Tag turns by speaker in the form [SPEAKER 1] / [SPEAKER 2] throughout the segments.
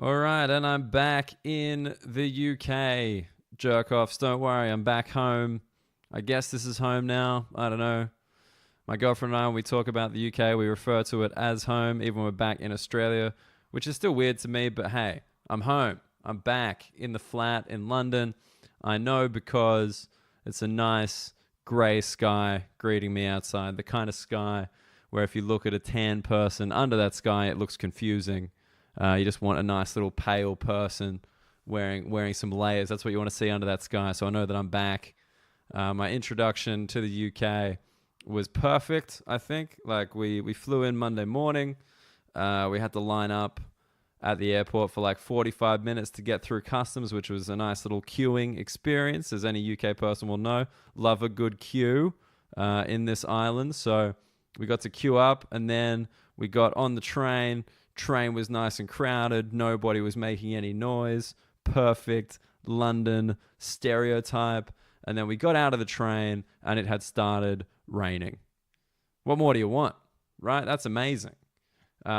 [SPEAKER 1] All right, and I'm back in the UK. Jerk offs, don't worry, I'm back home. I guess this is home now. I don't know. My girlfriend and I, when we talk about the UK, we refer to it as home, even when we're back in Australia, which is still weird to me, but hey, I'm home. I'm back in the flat in London. I know because it's a nice grey sky greeting me outside, the kind of sky where if you look at a tan person under that sky, it looks confusing. You just want a nice little pale person wearing some layers. That's what you want to see under that sky. So I know that I'm back. My introduction to the UK was perfect, I think. Like we flew in Monday morning. We had to line up at the airport for like 45 minutes to get through customs, which was a nice little queuing experience, as any UK person will know. Love a good queue in this island. So we got to queue up, and then we got on the train. Train was nice and crowded. Nobody was making any noise. Perfect London stereotype. And then we got out of the train, and it had started raining. What more do you want, right? That's amazing.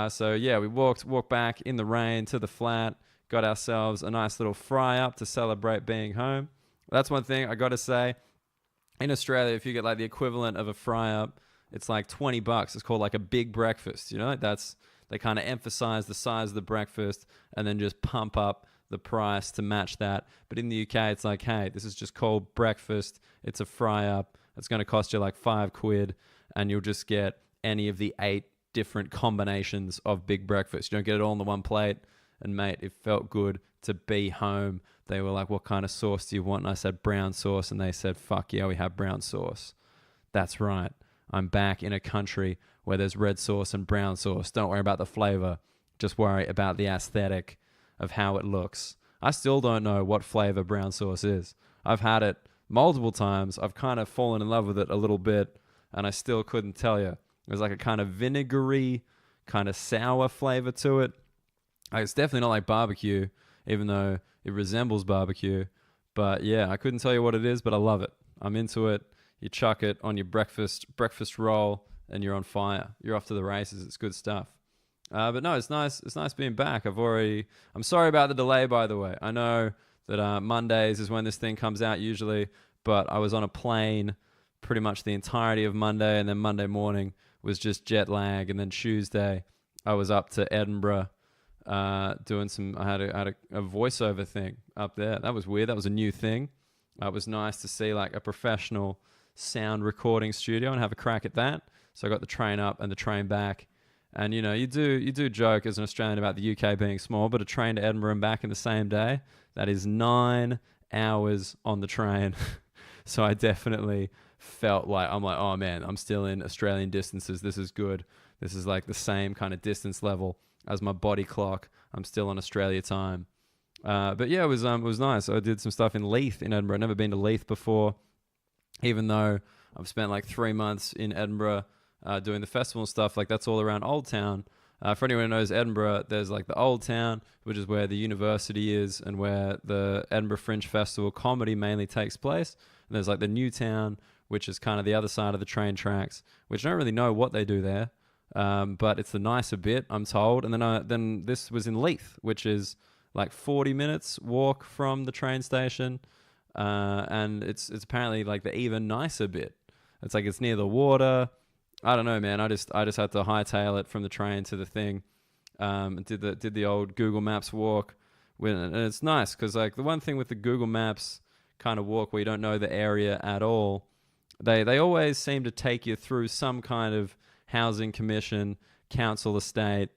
[SPEAKER 1] So yeah, we walked back in the rain to the flat, got ourselves a nice little fry up to celebrate being home. That's one thing I got to say. In Australia, if you get like the equivalent of a fry up, it's like $20. It's called like a big breakfast. You know, they kind of emphasize the size of the breakfast and then just pump up the price to match that. But in the UK, it's like, hey, this is just called breakfast. It's a fry up. It's going to cost you like £5, and you'll just get any of the 8 different combinations of big breakfast. You don't get it all on the one plate. And mate, it felt good to be home. They were like, what kind of sauce do you want? And I said brown sauce, and they said, fuck yeah, we have brown sauce. That's right. I'm back in a country where there's red sauce and brown sauce. Don't worry about the flavor. Just worry about the aesthetic of how it looks. I still don't know what flavor brown sauce is. I've had it multiple times. I've kind of fallen in love with it a little bit, and I still couldn't tell you. There's like a kind of vinegary, kind of sour flavor to it. It's definitely not like barbecue, even though it resembles barbecue. But yeah, I couldn't tell you what it is, but I love it. I'm into it. You chuck it on your breakfast roll, and you're on fire. You're off to the races. It's good stuff. But no, it's nice. It's nice being back. I'm sorry about the delay, by the way. I know that Mondays is when this thing comes out usually, but I was on a plane pretty much the entirety of Monday, and then Monday morning was just jet lag, and then Tuesday I was up to Edinburgh doing some. I had a voiceover thing up there. That was weird. That was a new thing. It was nice to see like a professional sound recording studio and have a crack at that. So I got the train up and the train back. And you know, you do joke as an Australian about the UK being small, but a train to Edinburgh and back in the same day, that is 9 hours on the train. So I definitely felt like, I'm like, oh man, I'm still in Australian distances. This is good. This is like the same kind of distance level as my body clock. I'm still on Australia time. But yeah, it was nice. I did some stuff in Leith in Edinburgh. I've never been to Leith before, even though I've spent like 3 months in Edinburgh doing the festival and stuff. Like that's all around Old Town. For anyone who knows Edinburgh, there's like the Old Town, which is where the university is and where the Edinburgh Fringe Festival comedy mainly takes place. And there's like the New Town, which is kind of the other side of the train tracks, which I don't really know what they do there. But it's the nicer bit, I'm told. And then this was in Leith, which is like 40 minutes walk from the train station. And it's apparently like the even nicer bit. It's like it's near the water. I don't know, man. I just had to hightail it from the train to the thing. Did the old Google Maps walk, and it's nice because like the one thing with the Google Maps kind of walk where you don't know the area at all, they always seem to take you through some kind of housing commission, council estate,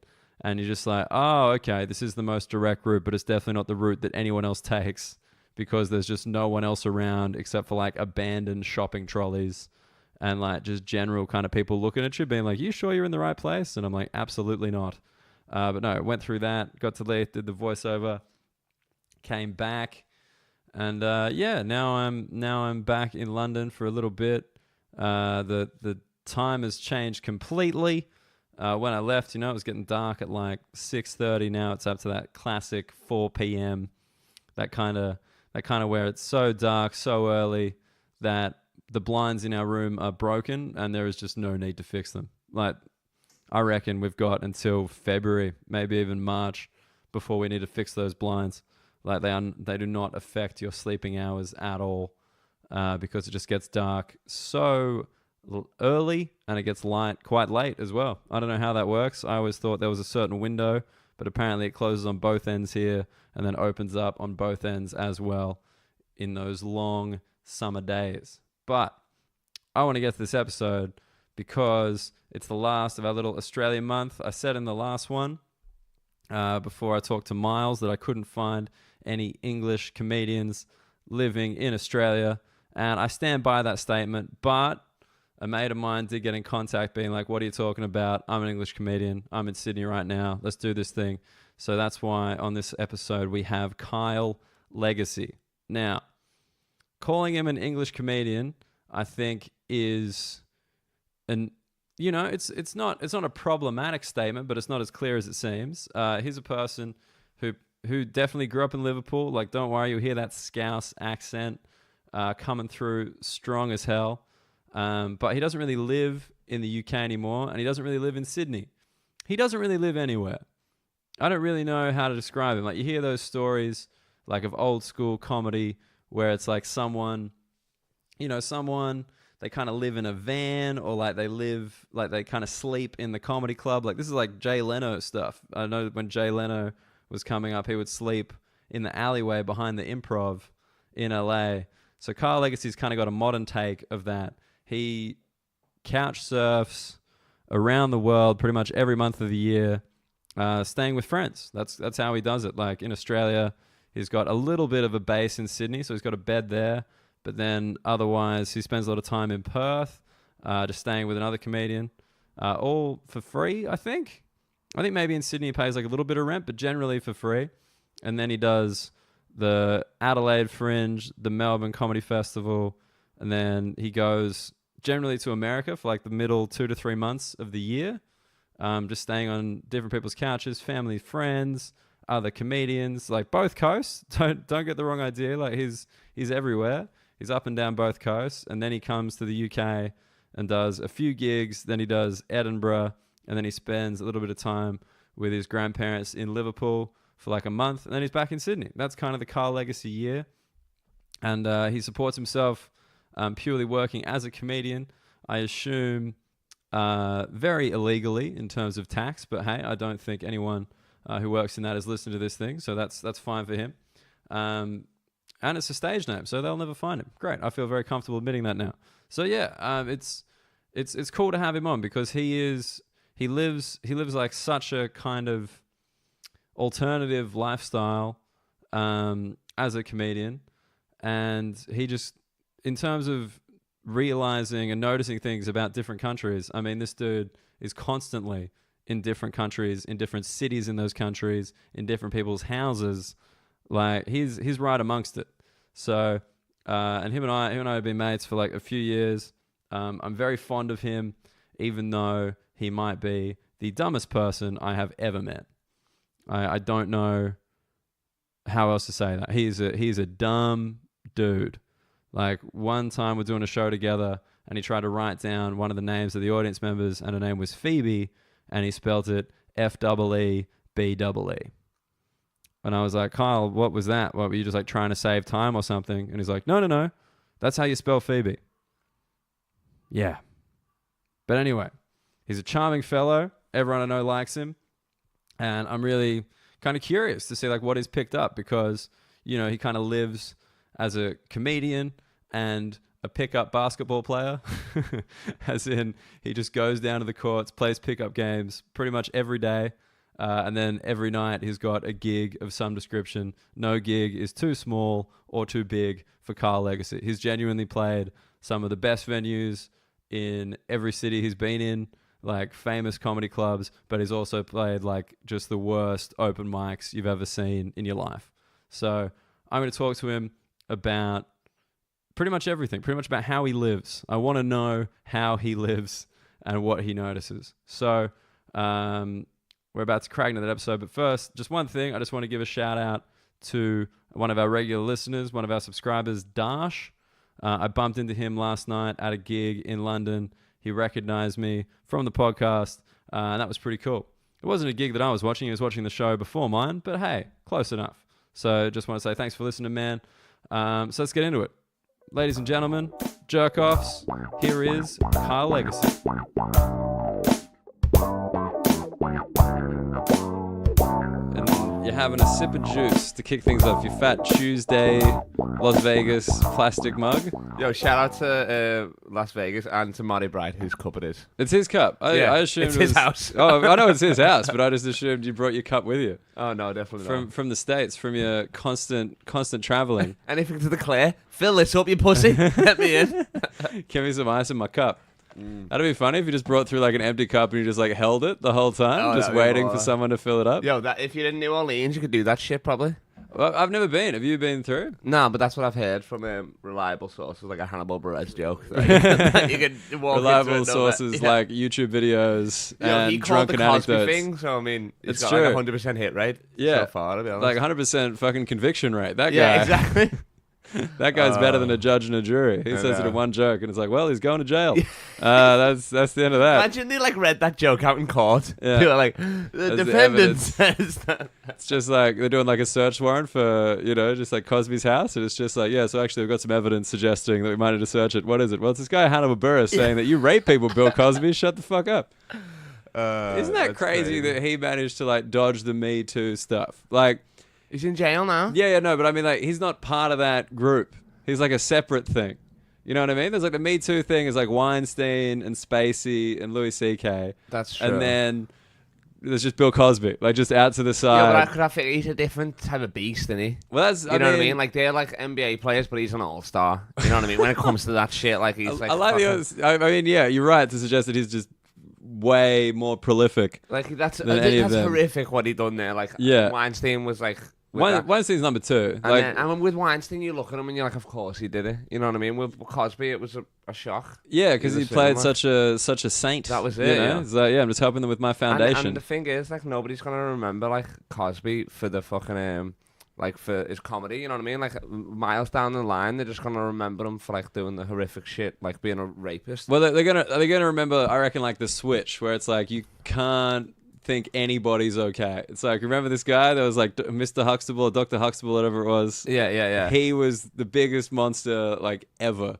[SPEAKER 1] and you're just like, oh, okay, this is the most direct route, but it's definitely not the route that anyone else takes because there's just no one else around except for like abandoned shopping trolleys. And like just general kind of people looking at you being like, you sure you're in the right place? And I'm like, absolutely not. But no, went through that, got to Leith, did the voiceover, came back. And yeah, now I'm back in London for a little bit. The time has changed completely. When I left, you know, it was getting dark at like 6:30. Now it's up to that classic 4 p.m. That kind of where it's so dark, so early that the blinds in our room are broken and there is just no need to fix them. Like, I reckon we've got until February, maybe even March, before we need to fix those blinds. Like they do not affect your sleeping hours at all, because it just gets dark so early and it gets light quite late as well. I don't know how that works. I always thought there was a certain window, but apparently it closes on both ends here and then opens up on both ends as well in those long summer days. But I want to get to this episode because it's the last of our little Australian month. I said in the last one, before I talked to Miles, that I couldn't find any English comedians living in Australia, and I stand by that statement. But a mate of mine did get in contact being like, what are you talking about? I'm an English comedian. I'm in Sydney right now. Let's do this thing. So that's why on this episode we have Kyle Legacy. Now, calling him an English comedian, I think is it's not a problematic statement, but it's not as clear as it seems. He's a person who definitely grew up in Liverpool. Like, don't worry, you'll hear that Scouse accent coming through strong as hell. But he doesn't really live in the UK anymore, and he doesn't really live in Sydney. He doesn't really live anywhere. I don't really know how to describe him. Like, you hear those stories like of old school comedy where it's like someone, they kind of live in a van, or like they kind of sleep in the comedy club. Like, this is like Jay Leno stuff. I know when Jay Leno was coming up, he would sleep in the alleyway behind the Improv in LA. So Kyle Legacy's kind of got a modern take of that. He couch surfs around the world pretty much every month of the year, staying with friends. That's how he does it. Like, in Australia, he's got a little bit of a base in Sydney, so he's got a bed there. But then otherwise, he spends a lot of time in Perth, just staying with another comedian, all for free, I think. I think maybe in Sydney he pays like a little bit of rent, but generally for free. And then he does the Adelaide Fringe, the Melbourne Comedy Festival, and then he goes generally to America for like the middle 2 to 3 months of the year, just staying on different people's couches, family, friends, other comedians, like both coasts. Don't get the wrong idea. Like, he's everywhere. He's up and down both coasts. And then he comes to the UK and does a few gigs. Then he does Edinburgh, and then he spends a little bit of time with his grandparents in Liverpool for like a month, and then he's back in Sydney. That's kind of the Kyle Legacy year. And he supports himself purely working as a comedian, I assume very illegally in terms of tax, but hey, I don't think anyone who works in that has listened to this thing, so that's fine for him. And it's a stage name, so they'll never find him. Great, I feel very comfortable admitting that now. So yeah, it's cool to have him on because he lives like such a kind of alternative lifestyle as a comedian, and he just, in terms of realizing and noticing things about different countries, I mean, this dude is constantly in different countries, in different cities in those countries, in different people's houses. Like, he's right amongst it. So, and him and I have been mates for like a few years. I'm very fond of him, even though he might be the dumbest person I have ever met. I don't know how else to say that. He's a dumb dude. Like, one time we're doing a show together and he tried to write down one of the names of the audience members, and her name was Phoebe, and he spelled it F-E-E-B-E-E. And I was like, Kyle, what was that? What, were you just like trying to save time or something? And he's like, no, that's how you spell Phoebe. Yeah. But anyway, he's a charming fellow. Everyone I know likes him. And I'm really kind of curious to see like what he's picked up, because, he kind of lives as a comedian and a pickup basketball player. As in, he just goes down to the courts, plays pickup games pretty much every day. And then every night he's got a gig of some description. No gig is too small or too big for Kyle Legacy. He's genuinely played some of the best venues in every city he's been in, like famous comedy clubs, but he's also played like just the worst open mics you've ever seen in your life. So I'm going to talk to him about pretty much everything, pretty much about how he lives. I want to know how he lives and what he notices. So we're about to crack into that episode, but first, just one thing. I just want to give a shout out to one of our regular listeners, one of our subscribers, Dash. I bumped into him last night at a gig in London. He recognized me from the podcast, and that was pretty cool. It wasn't a gig that I was watching. He was watching the show before mine, but hey, close enough. So just want to say thanks for listening, man. So let's get into it. Ladies and gentlemen, jerk-offs, here is Kyle Legacy. And you're having a sip of juice to kick things off your Fat Tuesday Las Vegas plastic mug.
[SPEAKER 2] Yo, shout out to Las Vegas and to Marty Bright, whose cup it is.
[SPEAKER 1] It's his cup. I assumed
[SPEAKER 2] it's
[SPEAKER 1] it was
[SPEAKER 2] his house.
[SPEAKER 1] Oh, I know it's his house, but I just assumed you brought your cup with you.
[SPEAKER 2] Oh, no, definitely not.
[SPEAKER 1] From the States, from your constant traveling.
[SPEAKER 2] Anything to declare? Fill this up, you pussy. Let me in.
[SPEAKER 1] Give me some ice in my cup. That'd be funny if you just brought through like an empty cup and you just like held it the whole time, just waiting for someone to fill it up.
[SPEAKER 2] Yo, if you're in New Orleans, you could do that shit probably.
[SPEAKER 1] Well, I've never been. Have you been through?
[SPEAKER 2] No, but that's what I've heard from reliable sources, like a Hannibal Buress joke. You could walk
[SPEAKER 1] reliable sources like YouTube videos and
[SPEAKER 2] he called
[SPEAKER 1] drunken
[SPEAKER 2] the Cosby
[SPEAKER 1] anecdotes.
[SPEAKER 2] thing, so I mean, it's got
[SPEAKER 1] true.
[SPEAKER 2] like 100% hit rate so far, to be honest.
[SPEAKER 1] Like 100% fucking conviction rate. That guy.
[SPEAKER 2] Yeah, exactly.
[SPEAKER 1] That guy's better than a judge and a jury. He says it in one joke, and it's like, well, he's going to jail. That's the end of that.
[SPEAKER 2] Imagine they like read that joke out in court.
[SPEAKER 1] Yeah.
[SPEAKER 2] They were like, the defendant says that.
[SPEAKER 1] It's just like they're doing like a search warrant for, just like Cosby's house, and it's just like, yeah, so actually we've got some evidence suggesting that we might need to search it. What is it? Well, it's this guy Hannibal Buress saying that you rape people, Bill Cosby. Shut the fuck up. Isn't that crazy that he managed to like dodge the Me Too stuff? Like,
[SPEAKER 2] he's in jail now.
[SPEAKER 1] Yeah, no, but I mean, like, he's not part of that group. He's like a separate thing. You know what I mean? There's like the Me Too thing is like Weinstein and Spacey and Louis C.K.
[SPEAKER 2] That's true.
[SPEAKER 1] And then there's just Bill Cosby, like just out to the side.
[SPEAKER 2] Yeah, but I think he's a different type of beast, isn't he?
[SPEAKER 1] Well, that's
[SPEAKER 2] you know what I mean? Like they're like NBA players, but he's an all-star. You know what I mean? When it comes to that shit, like he's like.
[SPEAKER 1] I like I mean, yeah, you're right to suggest that he's just way more prolific.
[SPEAKER 2] Like that's
[SPEAKER 1] that's
[SPEAKER 2] horrific what he done there. Like Weinstein was like.
[SPEAKER 1] Weinstein's number two.
[SPEAKER 2] And with Weinstein, you look at him and you're like, of course he did it. You know what I mean? With Cosby, it was a shock.
[SPEAKER 1] Yeah, because he played such a saint.
[SPEAKER 2] That was it.
[SPEAKER 1] Yeah. It's like, I'm just helping them with my foundation.
[SPEAKER 2] And the thing is, like, nobody's gonna remember like Cosby for the fucking like for his comedy. You know what I mean? Like miles down the line, they're just gonna remember him for like doing the horrific shit, like being a rapist.
[SPEAKER 1] Well, they're gonna remember. I reckon like the switch where it's like you can't think anybody's okay. It's like, remember this guy that was like Mr. Huxtable or Dr. Huxtable, whatever it was?
[SPEAKER 2] Yeah.
[SPEAKER 1] He was the biggest monster like ever.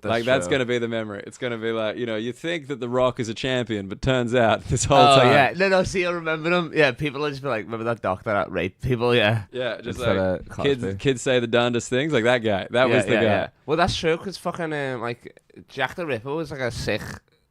[SPEAKER 1] That's going to be the memory. It's going to be like, you think that The Rock is a champion, but turns out this whole time.
[SPEAKER 2] Oh, yeah. No, see, I remember him. Yeah, people will just be like, remember that doctor that raped people? Yeah.
[SPEAKER 1] Yeah, just like kids say the darndest things. Like that guy. That was the guy. Yeah.
[SPEAKER 2] Well, that's true, because fucking, like, Jack the Ripper was like a sick,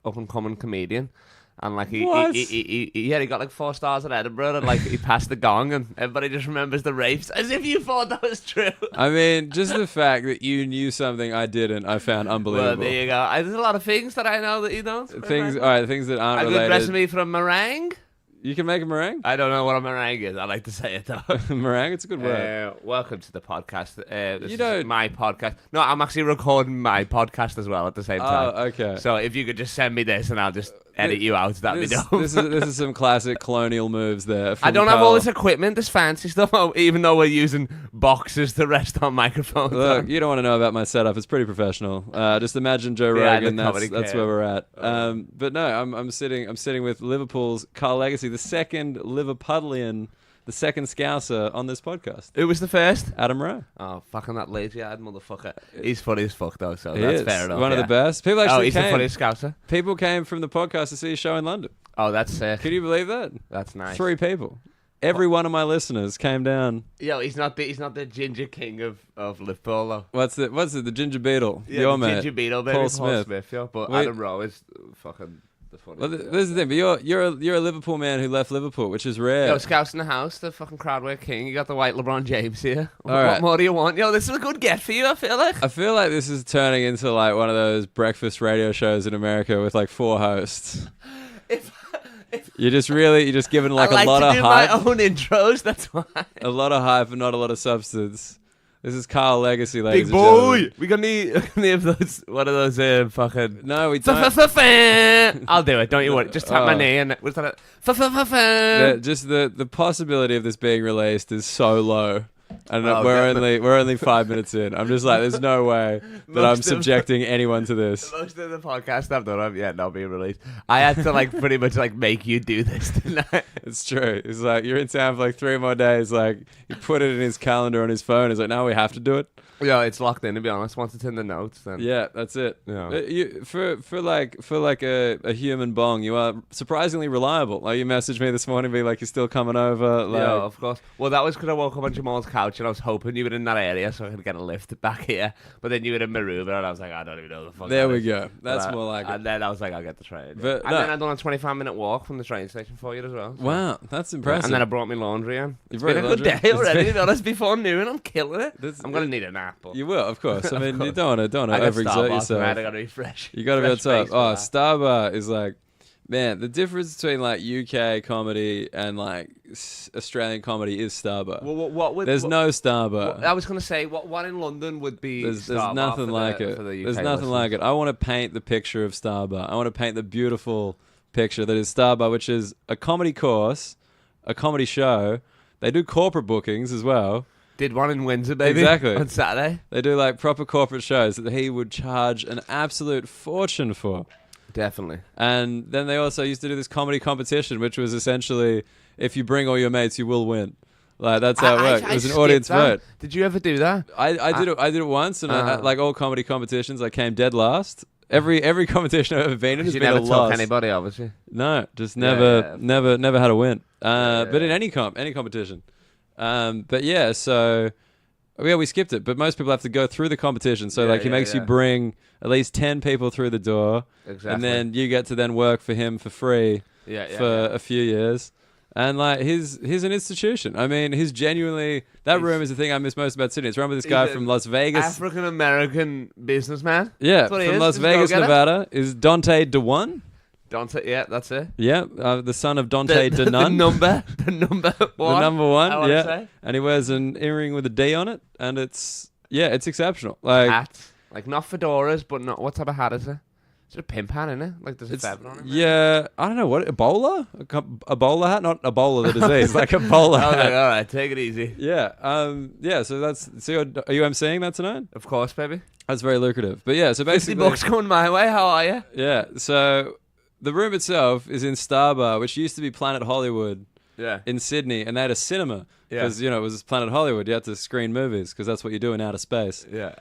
[SPEAKER 2] up-and-coming comedian. And like he got like 4 stars at Edinburgh, and like he passed the gong, and everybody just remembers the rapes as if you thought that was true.
[SPEAKER 1] I mean, just the fact that you knew something I didn't, I found unbelievable.
[SPEAKER 2] Well, there you go. There's a lot of things that I know that you don't.
[SPEAKER 1] Things that aren't related.
[SPEAKER 2] A good recipe for a meringue.
[SPEAKER 1] You can make a meringue?
[SPEAKER 2] I don't know what a meringue is. I like to say it though.
[SPEAKER 1] Meringue, it's a good word.
[SPEAKER 2] Welcome to the podcast. This is my podcast. No, I'm actually recording my podcast as well at the same time.
[SPEAKER 1] Oh, okay.
[SPEAKER 2] So if you could just send me this and I'll just edit you out, that'd be dope.
[SPEAKER 1] This is some classic colonial moves there.
[SPEAKER 2] I don't have all this equipment, this fancy stuff, even though we're using boxes to rest on microphones.
[SPEAKER 1] Look, you don't want to know about my setup. It's pretty professional. Just imagine Joe Rogan. That's where we're at. But no, I'm sitting with Liverpool's Kyle Legacy, the second Liverpudlian, the second Scouser on this podcast.
[SPEAKER 2] Who was the first?
[SPEAKER 1] Adam Rowe.
[SPEAKER 2] Oh, fucking that lazy-eyed motherfucker. He's funny as fuck though, so that's fair enough.
[SPEAKER 1] One of the best. People actually
[SPEAKER 2] he's the funniest Scouser.
[SPEAKER 1] People came from the podcast to see a show in London.
[SPEAKER 2] Oh, that's sick.
[SPEAKER 1] Can you believe that?
[SPEAKER 2] That's nice.
[SPEAKER 1] 3 people. Every one of my listeners came down.
[SPEAKER 2] Yo, he's not the ginger king of Liverpool though.
[SPEAKER 1] What's it? The ginger beetle?
[SPEAKER 2] Yeah,
[SPEAKER 1] your
[SPEAKER 2] the
[SPEAKER 1] mate,
[SPEAKER 2] ginger beetle, baby.
[SPEAKER 1] Paul Smith.
[SPEAKER 2] Yeah, but Adam Rowe is fucking.
[SPEAKER 1] Well, this is the thing, but you're a Liverpool man who left Liverpool, which is rare.
[SPEAKER 2] Yo, Scouts in the house, the fucking crowdwear king. You got the white LeBron James here.
[SPEAKER 1] What
[SPEAKER 2] more do you want? Yo, this is a good get for you, I feel like.
[SPEAKER 1] I feel like this is turning into like one of those breakfast radio shows in America with like 4 hosts. You're just giving like a lot of hype.
[SPEAKER 2] I like to do my own intros, that's why.
[SPEAKER 1] A lot of hype and not a lot of substance. This is Kyle Legacy, ladies
[SPEAKER 2] Big
[SPEAKER 1] and
[SPEAKER 2] boy!
[SPEAKER 1] gentlemen.
[SPEAKER 2] We gonna need one of those fucking...
[SPEAKER 1] No, we don't.
[SPEAKER 2] I'll do it, don't you worry. Just tap my knee and... What's that?
[SPEAKER 1] Just the possibility of this being released is so low. And
[SPEAKER 2] Oh,
[SPEAKER 1] we're only 5 minutes in. I'm just like, there's no way that I'm subjecting anyone to this.
[SPEAKER 2] Most of the podcast I've done have yet not being released. I had to like pretty much like make you do this tonight.
[SPEAKER 1] It's true. It's like, you're in town for like 3 more days. Like, you put it in his calendar on his phone. It's like, no, we have to do it.
[SPEAKER 2] Yeah, it's locked in, to be honest. Once it's in the notes, then
[SPEAKER 1] Yeah, that's it.
[SPEAKER 2] Yeah.
[SPEAKER 1] For like a human bong, you are surprisingly reliable. Like, you messaged me this morning, be like, you're still coming over. Like,
[SPEAKER 2] yeah, of course. Well, that was because I woke up on Jamal's couch and I was hoping you were in that area so I could get a lift back here. But then you were in Maruba and I was like, I don't even know the fuck.
[SPEAKER 1] there
[SPEAKER 2] that
[SPEAKER 1] we
[SPEAKER 2] is.
[SPEAKER 1] go. That's
[SPEAKER 2] But
[SPEAKER 1] more like
[SPEAKER 2] And
[SPEAKER 1] it.
[SPEAKER 2] then I was like, I'll get the train.
[SPEAKER 1] But
[SPEAKER 2] And
[SPEAKER 1] no.
[SPEAKER 2] then I done a 25-minute walk from the train station for you as well. so-
[SPEAKER 1] Wow, that's impressive.
[SPEAKER 2] And then I brought my laundry in.
[SPEAKER 1] You
[SPEAKER 2] It's
[SPEAKER 1] brought
[SPEAKER 2] been a
[SPEAKER 1] your
[SPEAKER 2] good
[SPEAKER 1] laundry?
[SPEAKER 2] day already, to be honest. Before noon, I'm killing it.
[SPEAKER 1] This-
[SPEAKER 2] I'm going to need a nap. But
[SPEAKER 1] You will, of course. I mean, you
[SPEAKER 2] course.
[SPEAKER 1] don't want to
[SPEAKER 2] I got
[SPEAKER 1] overexert
[SPEAKER 2] Starbucks
[SPEAKER 1] yourself.
[SPEAKER 2] tonight, I got to be fresh.
[SPEAKER 1] You got to be on
[SPEAKER 2] Fresh
[SPEAKER 1] top.
[SPEAKER 2] face for
[SPEAKER 1] Oh,
[SPEAKER 2] that.
[SPEAKER 1] Starbar is like, man, the difference between like UK comedy and like Australian comedy is Starbar.
[SPEAKER 2] Well, what would...
[SPEAKER 1] There's
[SPEAKER 2] what-
[SPEAKER 1] no Starbar.
[SPEAKER 2] I was going to say, what in London would be
[SPEAKER 1] There's
[SPEAKER 2] Starbucks
[SPEAKER 1] nothing
[SPEAKER 2] for
[SPEAKER 1] like
[SPEAKER 2] the,
[SPEAKER 1] it.
[SPEAKER 2] For the UK
[SPEAKER 1] There's nothing
[SPEAKER 2] listeners?
[SPEAKER 1] like it. I want to paint the picture of Starbar. I want to paint the beautiful picture that is Starbar, which is a comedy course, a comedy show. They do corporate bookings as well.
[SPEAKER 2] Did one in Windsor, baby.
[SPEAKER 1] Exactly.
[SPEAKER 2] On Saturday.
[SPEAKER 1] They do like proper corporate shows that he would charge an absolute fortune for.
[SPEAKER 2] Definitely.
[SPEAKER 1] And then they also used to do this comedy competition, which was essentially, if you bring all your mates, you will win. Like, that's how it worked. It was an audience vote.
[SPEAKER 2] Did you ever do that?
[SPEAKER 1] I did it once, and like all comedy competitions, I came dead last. Every competition I've ever been in has
[SPEAKER 2] You
[SPEAKER 1] been
[SPEAKER 2] never
[SPEAKER 1] a
[SPEAKER 2] took
[SPEAKER 1] loss.
[SPEAKER 2] anybody, obviously.
[SPEAKER 1] No, just
[SPEAKER 2] Yeah.
[SPEAKER 1] never had a win.
[SPEAKER 2] Yeah.
[SPEAKER 1] But in any competition. But yeah, so yeah, we skipped it. But most people have to go through the competition. So like he makes you bring at least 10 people through the door,
[SPEAKER 2] Exactly.
[SPEAKER 1] and then you get to then work for him for free for a few years. And like he's an institution. I mean, he's genuinely room is the thing I miss most about Sydney. It's run by this guy
[SPEAKER 2] He's
[SPEAKER 1] from
[SPEAKER 2] an
[SPEAKER 1] Las Vegas.
[SPEAKER 2] African American businessman.
[SPEAKER 1] Yeah,
[SPEAKER 2] That's what he
[SPEAKER 1] from
[SPEAKER 2] is.
[SPEAKER 1] Las
[SPEAKER 2] He's a
[SPEAKER 1] Vegas,
[SPEAKER 2] go-getter.
[SPEAKER 1] Nevada. Is Dante DeOne?
[SPEAKER 2] Dante, yeah, that's it.
[SPEAKER 1] Yeah, the son of Dante
[SPEAKER 2] The
[SPEAKER 1] DeNunn.
[SPEAKER 2] the number one.
[SPEAKER 1] The number one,
[SPEAKER 2] I wanna
[SPEAKER 1] yeah.
[SPEAKER 2] say.
[SPEAKER 1] And he wears an earring with a D on it, and it's exceptional. Like
[SPEAKER 2] Hat. Like, not fedoras, but not... What type of hat is it? Is it a pimp hat, isn't it? Like, there's a
[SPEAKER 1] it's
[SPEAKER 2] feather on it?
[SPEAKER 1] yeah, I don't know what a bowler, a bowler hat, not Ebola the disease, like a bowler
[SPEAKER 2] I was like,
[SPEAKER 1] hat.
[SPEAKER 2] all right, take it easy.
[SPEAKER 1] Yeah. So that's are you emceeing that tonight?
[SPEAKER 2] Of course, baby.
[SPEAKER 1] That's very lucrative. But yeah, so
[SPEAKER 2] 50
[SPEAKER 1] basically,
[SPEAKER 2] bucks going my way. How are you?
[SPEAKER 1] yeah. So the room itself is in Starbar, which used to be Planet Hollywood
[SPEAKER 2] Yeah.
[SPEAKER 1] in Sydney, and they had a cinema
[SPEAKER 2] Yeah.
[SPEAKER 1] because it was Planet Hollywood. You had to screen movies because that's what you do in outer space.
[SPEAKER 2] Yeah.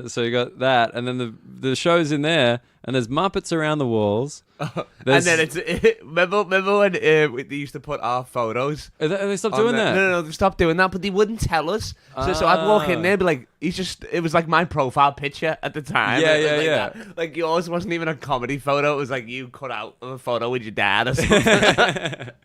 [SPEAKER 1] So you got that, and then the show's in there, and there's Muppets around the walls.
[SPEAKER 2] And
[SPEAKER 1] There's-
[SPEAKER 2] then remember when they used to put our photos
[SPEAKER 1] They stopped
[SPEAKER 2] on
[SPEAKER 1] doing
[SPEAKER 2] the-
[SPEAKER 1] that.
[SPEAKER 2] No, they stopped doing that, but they wouldn't tell us. So I'd walk in there and be like, it was like my profile picture at the time.
[SPEAKER 1] Yeah,
[SPEAKER 2] It was
[SPEAKER 1] yeah,
[SPEAKER 2] like
[SPEAKER 1] yeah.
[SPEAKER 2] that. Like yours wasn't even a comedy photo. It was like you cut out of a photo with your dad or something.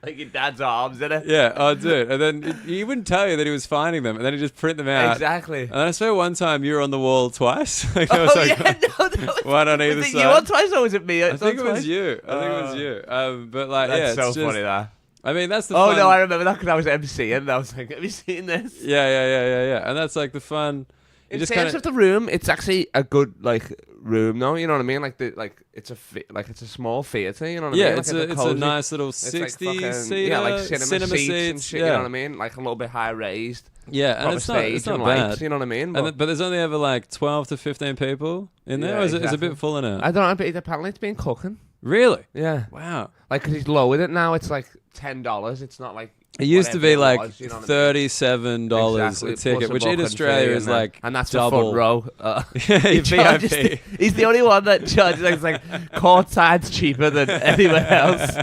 [SPEAKER 2] Like your dad's arms in it.
[SPEAKER 1] Yeah, oh, dude. And then he wouldn't tell you that he was finding them, and then he'd just print them out.
[SPEAKER 2] Exactly.
[SPEAKER 1] And then I swear one time you were on the wall twice. Like, I was
[SPEAKER 2] Oh,
[SPEAKER 1] like,
[SPEAKER 2] yeah, no, that was,
[SPEAKER 1] one on either
[SPEAKER 2] was it
[SPEAKER 1] side.
[SPEAKER 2] you on twice or was it me?
[SPEAKER 1] I think it was you. I think it was you. But like, yeah,
[SPEAKER 2] That's
[SPEAKER 1] it's
[SPEAKER 2] so
[SPEAKER 1] just,
[SPEAKER 2] funny, that.
[SPEAKER 1] I mean, that's the
[SPEAKER 2] Oh,
[SPEAKER 1] fun.
[SPEAKER 2] no, I remember that because I was emceeing and I was like, have you seen this?
[SPEAKER 1] Yeah. And that's like the fun. You
[SPEAKER 2] In
[SPEAKER 1] just
[SPEAKER 2] terms
[SPEAKER 1] kinda,
[SPEAKER 2] of the room, it's actually a good room, no? You know what I mean? It's a small theater. You know what I
[SPEAKER 1] yeah,
[SPEAKER 2] mean?
[SPEAKER 1] it's
[SPEAKER 2] Like,
[SPEAKER 1] a
[SPEAKER 2] cozy.
[SPEAKER 1] nice little
[SPEAKER 2] It's
[SPEAKER 1] 60
[SPEAKER 2] like fucking,
[SPEAKER 1] seater,
[SPEAKER 2] yeah, like cinema seats and shit.
[SPEAKER 1] Yeah,
[SPEAKER 2] You know what I mean? Like a little bit high raised.
[SPEAKER 1] yeah, and
[SPEAKER 2] Proper
[SPEAKER 1] it's not
[SPEAKER 2] stage and
[SPEAKER 1] bad.
[SPEAKER 2] lights. You know what I mean?
[SPEAKER 1] And
[SPEAKER 2] But
[SPEAKER 1] but there's only ever like 12 to 15 people in there,
[SPEAKER 2] Yeah,
[SPEAKER 1] or is it a
[SPEAKER 2] exactly.
[SPEAKER 1] bit full in it?
[SPEAKER 2] I don't know. But apparently, it's been cooking.
[SPEAKER 1] Really?
[SPEAKER 2] Yeah,
[SPEAKER 1] Wow.
[SPEAKER 2] like because he's lowered it now. It's like $10. It's not like
[SPEAKER 1] It used to
[SPEAKER 2] whatever
[SPEAKER 1] be
[SPEAKER 2] it
[SPEAKER 1] like
[SPEAKER 2] was, you know what I mean?
[SPEAKER 1] $37
[SPEAKER 2] Exactly,
[SPEAKER 1] a
[SPEAKER 2] plus
[SPEAKER 1] ticket,
[SPEAKER 2] a
[SPEAKER 1] which in
[SPEAKER 2] booking
[SPEAKER 1] Australia
[SPEAKER 2] fee
[SPEAKER 1] is
[SPEAKER 2] and that.
[SPEAKER 1] like
[SPEAKER 2] and that's
[SPEAKER 1] double.
[SPEAKER 2] the front row.
[SPEAKER 1] Yeah,
[SPEAKER 2] charges-
[SPEAKER 1] VIP.
[SPEAKER 2] He's the only one that charges. Like, it's like courtside's cheaper than anywhere else.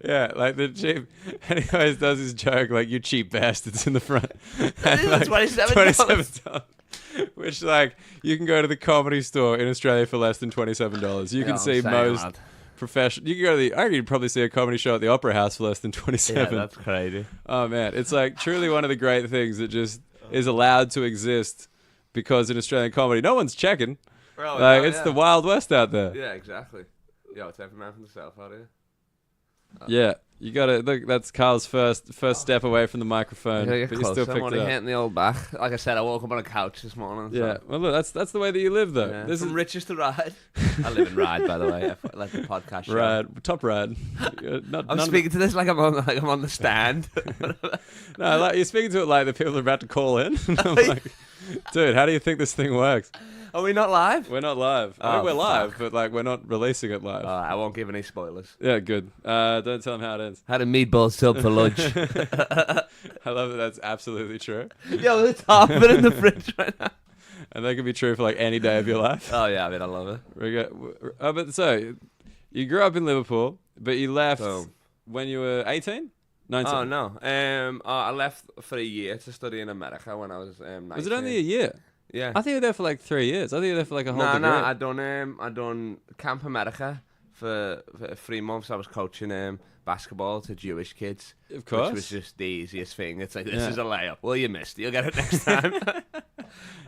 [SPEAKER 1] Yeah, like the cheap. And he always does his joke like, "You cheap bastards" in the front.
[SPEAKER 2] This is
[SPEAKER 1] Like,
[SPEAKER 2] $27.
[SPEAKER 1] $27. Which like you can go to the comedy store in Australia for less than $27. You can see most professional. You can go to the. I reckon you'd probably see a comedy show at the Opera House for less than 27.
[SPEAKER 2] Yeah, that's crazy.
[SPEAKER 1] Oh man, it's like truly one of the great things that just is allowed to exist because in Australian comedy, no one's checking.
[SPEAKER 2] Bro,
[SPEAKER 1] Like it's the Wild West out there.
[SPEAKER 2] Yeah, exactly. Yo, it's every man from the south out here.
[SPEAKER 1] Yeah, You got to look. That's Carl's first step away from the microphone,
[SPEAKER 2] I
[SPEAKER 1] but you still
[SPEAKER 2] I'm
[SPEAKER 1] picked
[SPEAKER 2] only
[SPEAKER 1] it up.
[SPEAKER 2] hitting the old back. Like I said, I woke up on a couch this morning.
[SPEAKER 1] Yeah. Well, look, that's the way that you live, though.
[SPEAKER 2] Yeah.
[SPEAKER 1] This
[SPEAKER 2] From
[SPEAKER 1] is
[SPEAKER 2] riches to ride. I live in Ride, by the way. I like the podcast show.
[SPEAKER 1] top ride.
[SPEAKER 2] I'm speaking to this like I'm on the stand.
[SPEAKER 1] No, like you're speaking to it like the people are about to call in. I'm like, dude, how do you think this thing works?
[SPEAKER 2] Are we not live?
[SPEAKER 1] We're not live. I mean,
[SPEAKER 2] Oh,
[SPEAKER 1] we're live,
[SPEAKER 2] fuck.
[SPEAKER 1] but like we're not releasing it live.
[SPEAKER 2] I won't give any spoilers.
[SPEAKER 1] Yeah, good. Don't tell them how it ends.
[SPEAKER 2] Had a meatball sub for lunch.
[SPEAKER 1] I love that. That's absolutely true,
[SPEAKER 2] Yo, it's half of it in the fridge right now.
[SPEAKER 1] and that could be true for like any day of your life.
[SPEAKER 2] Oh yeah, I mean I love it.
[SPEAKER 1] But so you grew up in Liverpool, but you left
[SPEAKER 2] So-
[SPEAKER 1] when you were 18, 19.
[SPEAKER 2] Oh no. I left for a year to study in America when I was 19.
[SPEAKER 1] Was it only a year?
[SPEAKER 2] Yeah.
[SPEAKER 1] I think you were there for like 3 years. I think you were there for like a whole degree.
[SPEAKER 2] I done Camp America for 3 months. I was coaching basketball to Jewish kids.
[SPEAKER 1] Of course.
[SPEAKER 2] Which was just the easiest thing. It's like, this
[SPEAKER 1] Yeah.
[SPEAKER 2] is a layup. Well, you missed. You'll get it next time.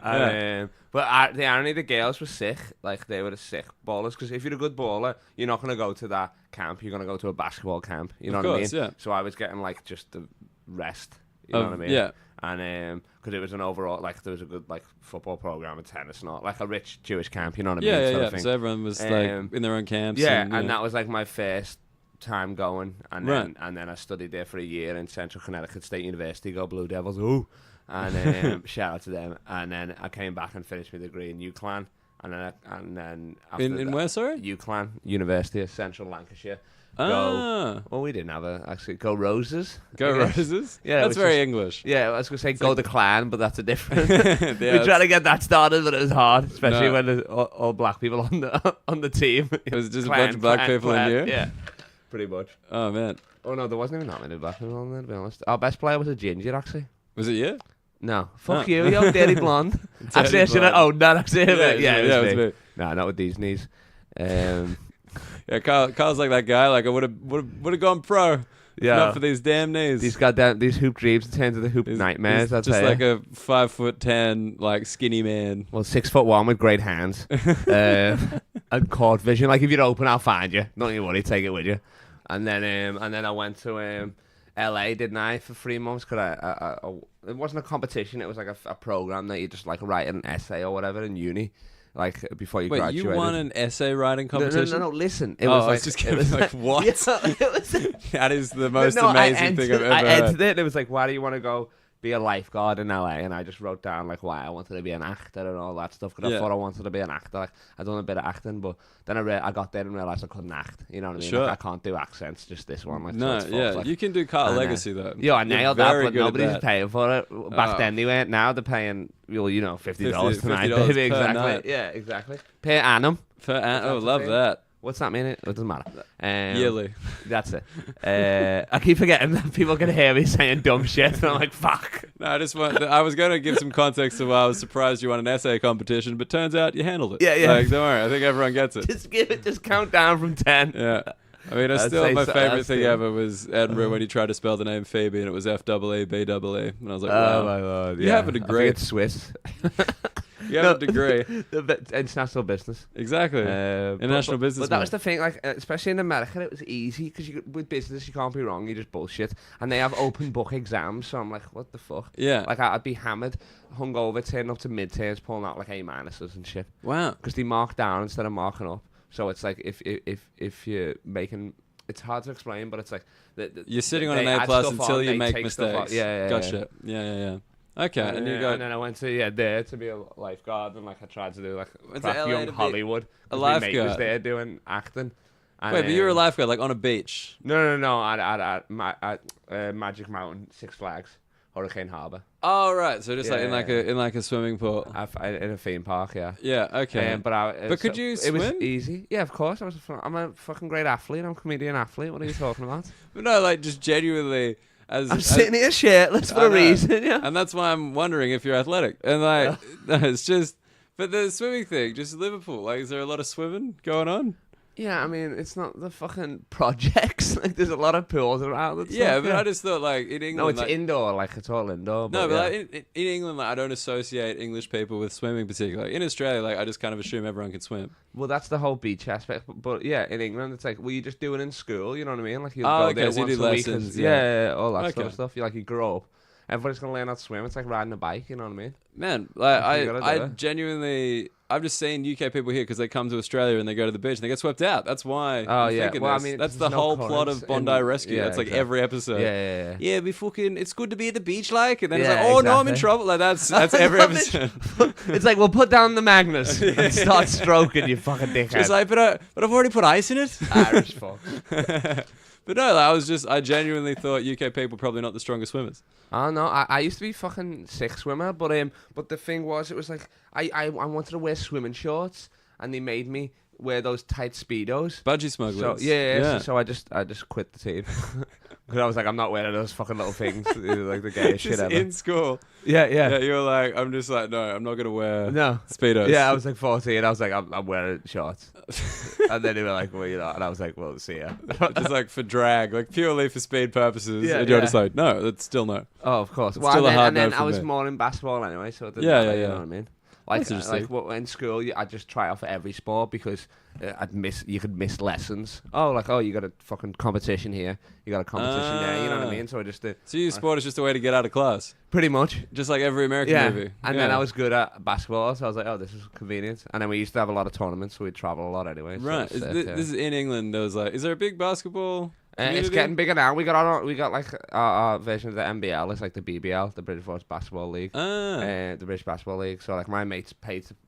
[SPEAKER 1] Yeah.
[SPEAKER 2] But the irony, the girls were sick. Like, they were the sick ballers. Because if you're a good baller, you're not going to go to that camp. You're going to go to a basketball camp. You know
[SPEAKER 1] Of
[SPEAKER 2] what
[SPEAKER 1] course,
[SPEAKER 2] I mean?
[SPEAKER 1] yeah.
[SPEAKER 2] So I was getting, like, just the rest. You know what I mean?
[SPEAKER 1] Yeah.
[SPEAKER 2] And because it was an overall, like, there was a good, like, football program and tennis, not like a rich Jewish camp, you know what I mean?
[SPEAKER 1] Yeah,
[SPEAKER 2] sort
[SPEAKER 1] yeah,
[SPEAKER 2] of thing.
[SPEAKER 1] So everyone was like in their own camps.
[SPEAKER 2] Yeah,
[SPEAKER 1] and,
[SPEAKER 2] and that was like my first time going, and
[SPEAKER 1] Right.
[SPEAKER 2] then I studied there for a year in Central Connecticut State University. Go Blue Devils! Ooh, and shout out to them. And then I came back and finished my degree in UCLan, and then after
[SPEAKER 1] in where, sorry?
[SPEAKER 2] UCLan University of Central Lancashire.
[SPEAKER 1] Ah,
[SPEAKER 2] Well, we didn't have actually go Roses.
[SPEAKER 1] go
[SPEAKER 2] I guess.
[SPEAKER 1] Roses.
[SPEAKER 2] Yeah, it
[SPEAKER 1] that's
[SPEAKER 2] was
[SPEAKER 1] very
[SPEAKER 2] just-
[SPEAKER 1] English.
[SPEAKER 2] Yeah, I was gonna say go the clan, but that's a different.
[SPEAKER 1] Yeah,
[SPEAKER 2] we tried to get that started, but it was hard, especially
[SPEAKER 1] No.
[SPEAKER 2] when there's all black people on the team.
[SPEAKER 1] It was just a bunch of black people in you?
[SPEAKER 2] Yeah, pretty much.
[SPEAKER 1] Oh man,
[SPEAKER 2] Oh no, there wasn't even that many black people on there, to be honest. Our best player was a ginger, actually.
[SPEAKER 1] was it you?
[SPEAKER 2] No, fuck
[SPEAKER 1] Oh.
[SPEAKER 2] you, you're dirty blonde. Actually, I should have.
[SPEAKER 1] blonde.
[SPEAKER 2] Oh no, that's it. Yeah,
[SPEAKER 1] it
[SPEAKER 2] it was me.
[SPEAKER 1] me.
[SPEAKER 2] No, not with these knees.
[SPEAKER 1] Yeah, Carl's like that guy. Like I would have gone pro.
[SPEAKER 2] Yeah.
[SPEAKER 1] Not for these damn knees.
[SPEAKER 2] These hoop dreams turn to the hoop
[SPEAKER 1] He's-
[SPEAKER 2] nightmares.
[SPEAKER 1] he's
[SPEAKER 2] That's
[SPEAKER 1] just like a 5'10", like skinny man.
[SPEAKER 2] well, 6'1" with great hands and court vision. Like if you're open, I'll find you. Don't you worry, take it with you. And then I went to LA, didn't I, for 3 months? Cause it wasn't a competition. It was like a program that you just like write an essay or whatever in uni, like before you
[SPEAKER 1] Wait,
[SPEAKER 2] graduated.
[SPEAKER 1] you won an essay writing competition?
[SPEAKER 2] No. Listen, it
[SPEAKER 1] Oh,
[SPEAKER 2] was
[SPEAKER 1] I
[SPEAKER 2] like,
[SPEAKER 1] was just kidding. Like, what?
[SPEAKER 2] Yeah, it was.
[SPEAKER 1] That is the most
[SPEAKER 2] No,
[SPEAKER 1] amazing thing I've ever
[SPEAKER 2] I
[SPEAKER 1] heard.
[SPEAKER 2] entered it and it was like, why do you want to go be a lifeguard in LA? And I just wrote down like why I wanted to be an actor and all that stuff because
[SPEAKER 1] Yeah.
[SPEAKER 2] I thought I wanted to be an actor. Like I'd done a bit of acting, but then I got there and realised I couldn't act. You know what I mean?
[SPEAKER 1] Sure.
[SPEAKER 2] Like, I can't do accents, just this one. Like,
[SPEAKER 1] No,
[SPEAKER 2] so it's
[SPEAKER 1] yeah,
[SPEAKER 2] like,
[SPEAKER 1] you can do Carl
[SPEAKER 2] I know.
[SPEAKER 1] Legacy though.
[SPEAKER 2] yeah, I
[SPEAKER 1] You're
[SPEAKER 2] nailed that,
[SPEAKER 1] very
[SPEAKER 2] but
[SPEAKER 1] good at
[SPEAKER 2] nobody's
[SPEAKER 1] that.
[SPEAKER 2] paying for it. Back
[SPEAKER 1] Oh.
[SPEAKER 2] then they weren't. Now they're paying, well, you know, $50
[SPEAKER 1] $50
[SPEAKER 2] tonight,
[SPEAKER 1] per
[SPEAKER 2] baby. Exactly.
[SPEAKER 1] night.
[SPEAKER 2] Yeah, exactly. Per annum.
[SPEAKER 1] Oh,
[SPEAKER 2] That's the
[SPEAKER 1] love
[SPEAKER 2] thing.
[SPEAKER 1] that.
[SPEAKER 2] What's that mean? It doesn't matter.
[SPEAKER 1] Yearly.
[SPEAKER 2] That's it. I keep forgetting that people can hear me saying dumb shit, and I'm like, fuck.
[SPEAKER 1] No, I was going to give some context to why I was surprised you won an essay competition, but turns out you handled it.
[SPEAKER 2] Yeah, yeah.
[SPEAKER 1] Like, don't worry, I think everyone gets it.
[SPEAKER 2] Just count down from 10.
[SPEAKER 1] Yeah. I mean,
[SPEAKER 2] I'd
[SPEAKER 1] still,
[SPEAKER 2] say
[SPEAKER 1] my
[SPEAKER 2] so,
[SPEAKER 1] favorite
[SPEAKER 2] that's
[SPEAKER 1] thing
[SPEAKER 2] it.
[SPEAKER 1] ever was Edinburgh when he tried to spell the name Phoebe and it was F-E-E-B-E-E. And I was like,
[SPEAKER 2] Oh
[SPEAKER 1] wow.
[SPEAKER 2] my god!
[SPEAKER 1] You have a degree.
[SPEAKER 2] I think it's Swiss.
[SPEAKER 1] You have a degree.
[SPEAKER 2] International business.
[SPEAKER 1] Exactly. International business.
[SPEAKER 2] But that was the thing, like especially in America, it was easy because with business you can't be wrong. You just bullshit, and they have open book exams. So I'm like, what the fuck?
[SPEAKER 1] Yeah.
[SPEAKER 2] Like I'd be hammered, hungover, turning up to midterms, pulling out like A minuses and shit
[SPEAKER 1] Wow.
[SPEAKER 2] because they mark down instead of marking up. So it's like if you're making. It's hard to explain, but it's like
[SPEAKER 1] You're sitting on
[SPEAKER 2] they
[SPEAKER 1] an A
[SPEAKER 2] add
[SPEAKER 1] plus
[SPEAKER 2] stuff
[SPEAKER 1] until
[SPEAKER 2] on,
[SPEAKER 1] you
[SPEAKER 2] they
[SPEAKER 1] make
[SPEAKER 2] take stuff off.
[SPEAKER 1] mistakes.
[SPEAKER 2] Yeah.
[SPEAKER 1] Gotcha. Yeah. Okay, and you got
[SPEAKER 2] and then I went to there to be a lifeguard, and like I tried to do like
[SPEAKER 1] Went to
[SPEAKER 2] crack
[SPEAKER 1] LA
[SPEAKER 2] young
[SPEAKER 1] to be
[SPEAKER 2] Hollywood.
[SPEAKER 1] a
[SPEAKER 2] 'cause my mate was
[SPEAKER 1] lifeguard.
[SPEAKER 2] there doing acting. And,
[SPEAKER 1] wait, but you were a lifeguard, like on a beach.
[SPEAKER 2] No. At Magic Mountain, Six Flags, Hurricane Harbour.
[SPEAKER 1] Oh right, so just like
[SPEAKER 2] Yeah.
[SPEAKER 1] in like a swimming pool.
[SPEAKER 2] In a theme park, yeah.
[SPEAKER 1] Yeah. Okay.
[SPEAKER 2] But
[SPEAKER 1] could you
[SPEAKER 2] It was
[SPEAKER 1] swim?
[SPEAKER 2] easy. Yeah, of course. I'm a fucking great athlete. I'm a comedian athlete. What are you talking about?
[SPEAKER 1] But no, like just genuinely
[SPEAKER 2] I'm sitting here shirtless for
[SPEAKER 1] I
[SPEAKER 2] a
[SPEAKER 1] know.
[SPEAKER 2] reason. Yeah.
[SPEAKER 1] and that's why I'm wondering if you're athletic. And like, no, it's just. But the swimming thing, just Liverpool. Like, is there a lot of swimming going on?
[SPEAKER 2] Yeah, I mean, it's not the fucking projects. like there's a lot of pools around. And
[SPEAKER 1] Yeah,
[SPEAKER 2] stuff,
[SPEAKER 1] but I just thought like in England.
[SPEAKER 2] no, it's
[SPEAKER 1] like,
[SPEAKER 2] indoor. Like it's all indoor.
[SPEAKER 1] no,
[SPEAKER 2] But
[SPEAKER 1] but
[SPEAKER 2] yeah.
[SPEAKER 1] like in England, like I don't associate English people with swimming particularly. In Australia, like I just kind of assume everyone can swim.
[SPEAKER 2] Well, that's the whole beach aspect. But yeah, in England, it's like, well, you just do it in school. You know what I mean? Like you go there
[SPEAKER 1] so you
[SPEAKER 2] once
[SPEAKER 1] do
[SPEAKER 2] a week.
[SPEAKER 1] lessons.
[SPEAKER 2] Yeah, all that sort
[SPEAKER 1] Okay.
[SPEAKER 2] of stuff. You like you grow up. Everybody's gonna learn how to swim. It's like riding a bike. You know what I mean?
[SPEAKER 1] Man, like
[SPEAKER 2] You gotta do
[SPEAKER 1] I
[SPEAKER 2] it.
[SPEAKER 1] genuinely, I've just seen UK people here because they come to Australia and they go to the beach and they get swept out. That's why.
[SPEAKER 2] Oh,
[SPEAKER 1] I'm
[SPEAKER 2] yeah.
[SPEAKER 1] thinking
[SPEAKER 2] Well, I
[SPEAKER 1] this.
[SPEAKER 2] mean,
[SPEAKER 1] that's
[SPEAKER 2] there's
[SPEAKER 1] the
[SPEAKER 2] no
[SPEAKER 1] whole plot
[SPEAKER 2] currents
[SPEAKER 1] of Bondi
[SPEAKER 2] in-
[SPEAKER 1] Rescue.
[SPEAKER 2] yeah,
[SPEAKER 1] That's like
[SPEAKER 2] exactly.
[SPEAKER 1] every episode.
[SPEAKER 2] Yeah.
[SPEAKER 1] Yeah, we fucking. It's good to be at the beach, like, and then
[SPEAKER 2] Yeah,
[SPEAKER 1] it's like, oh no, I'm in
[SPEAKER 2] exactly.
[SPEAKER 1] trouble. Like that's every
[SPEAKER 2] love it.
[SPEAKER 1] episode.
[SPEAKER 2] It's like, we'll put down the Magnus and start stroking, you fucking dickhead.
[SPEAKER 1] It's like, but I've already put ice in it.
[SPEAKER 2] Irish fuck.
[SPEAKER 1] But no, like, I genuinely thought UK people probably not the strongest swimmers.
[SPEAKER 2] Oh no, I used to be fucking sick swimmer, but the thing was, it was like I wanted to wear swimming shorts, and they made me wear those tight speedos.
[SPEAKER 1] Budgie smugglers.
[SPEAKER 2] So yeah. So I just quit the team because I was like, I'm not wearing those fucking little things, like the gayest shit
[SPEAKER 1] Just
[SPEAKER 2] ever.
[SPEAKER 1] in school.
[SPEAKER 2] Yeah.
[SPEAKER 1] Yeah, you were like, I'm just like, no, I'm not gonna wear
[SPEAKER 2] No.
[SPEAKER 1] speedos.
[SPEAKER 2] Yeah, I was like 14. I was like, I'm wearing shorts, and then they were like, well, you know, and I was like, well, see ya.
[SPEAKER 1] just like for drag, like purely for speed purposes.
[SPEAKER 2] Yeah,
[SPEAKER 1] and you're
[SPEAKER 2] yeah.
[SPEAKER 1] just like, no, it's still no.
[SPEAKER 2] Oh, of course.
[SPEAKER 1] It's still a hard
[SPEAKER 2] and then
[SPEAKER 1] no
[SPEAKER 2] I
[SPEAKER 1] for
[SPEAKER 2] was
[SPEAKER 1] me.
[SPEAKER 2] more in basketball anyway, so it didn't
[SPEAKER 1] Yeah,
[SPEAKER 2] matter,
[SPEAKER 1] yeah.
[SPEAKER 2] You know what I mean? Like,
[SPEAKER 1] That's interesting.
[SPEAKER 2] in school, I'd just try out for every sport because you could miss lessons. Oh, you got a fucking competition here, you got a competition there. You know what I mean? So I just did
[SPEAKER 1] So you use sport as just a way to get out of class,
[SPEAKER 2] pretty much.
[SPEAKER 1] just like every American movie.
[SPEAKER 2] And then I was good at basketball, so I was like, oh, this is convenient. And then we used to have a lot of tournaments, so we'd travel a lot anyway. So
[SPEAKER 1] right.
[SPEAKER 2] it's sick, yeah.
[SPEAKER 1] This is in England. There was like, is there a big basketball?
[SPEAKER 2] It's
[SPEAKER 1] community?
[SPEAKER 2] getting bigger now. We got like our version of the NBL. It's like the BBL, the British Basketball League. The British Basketball League. So like my mate's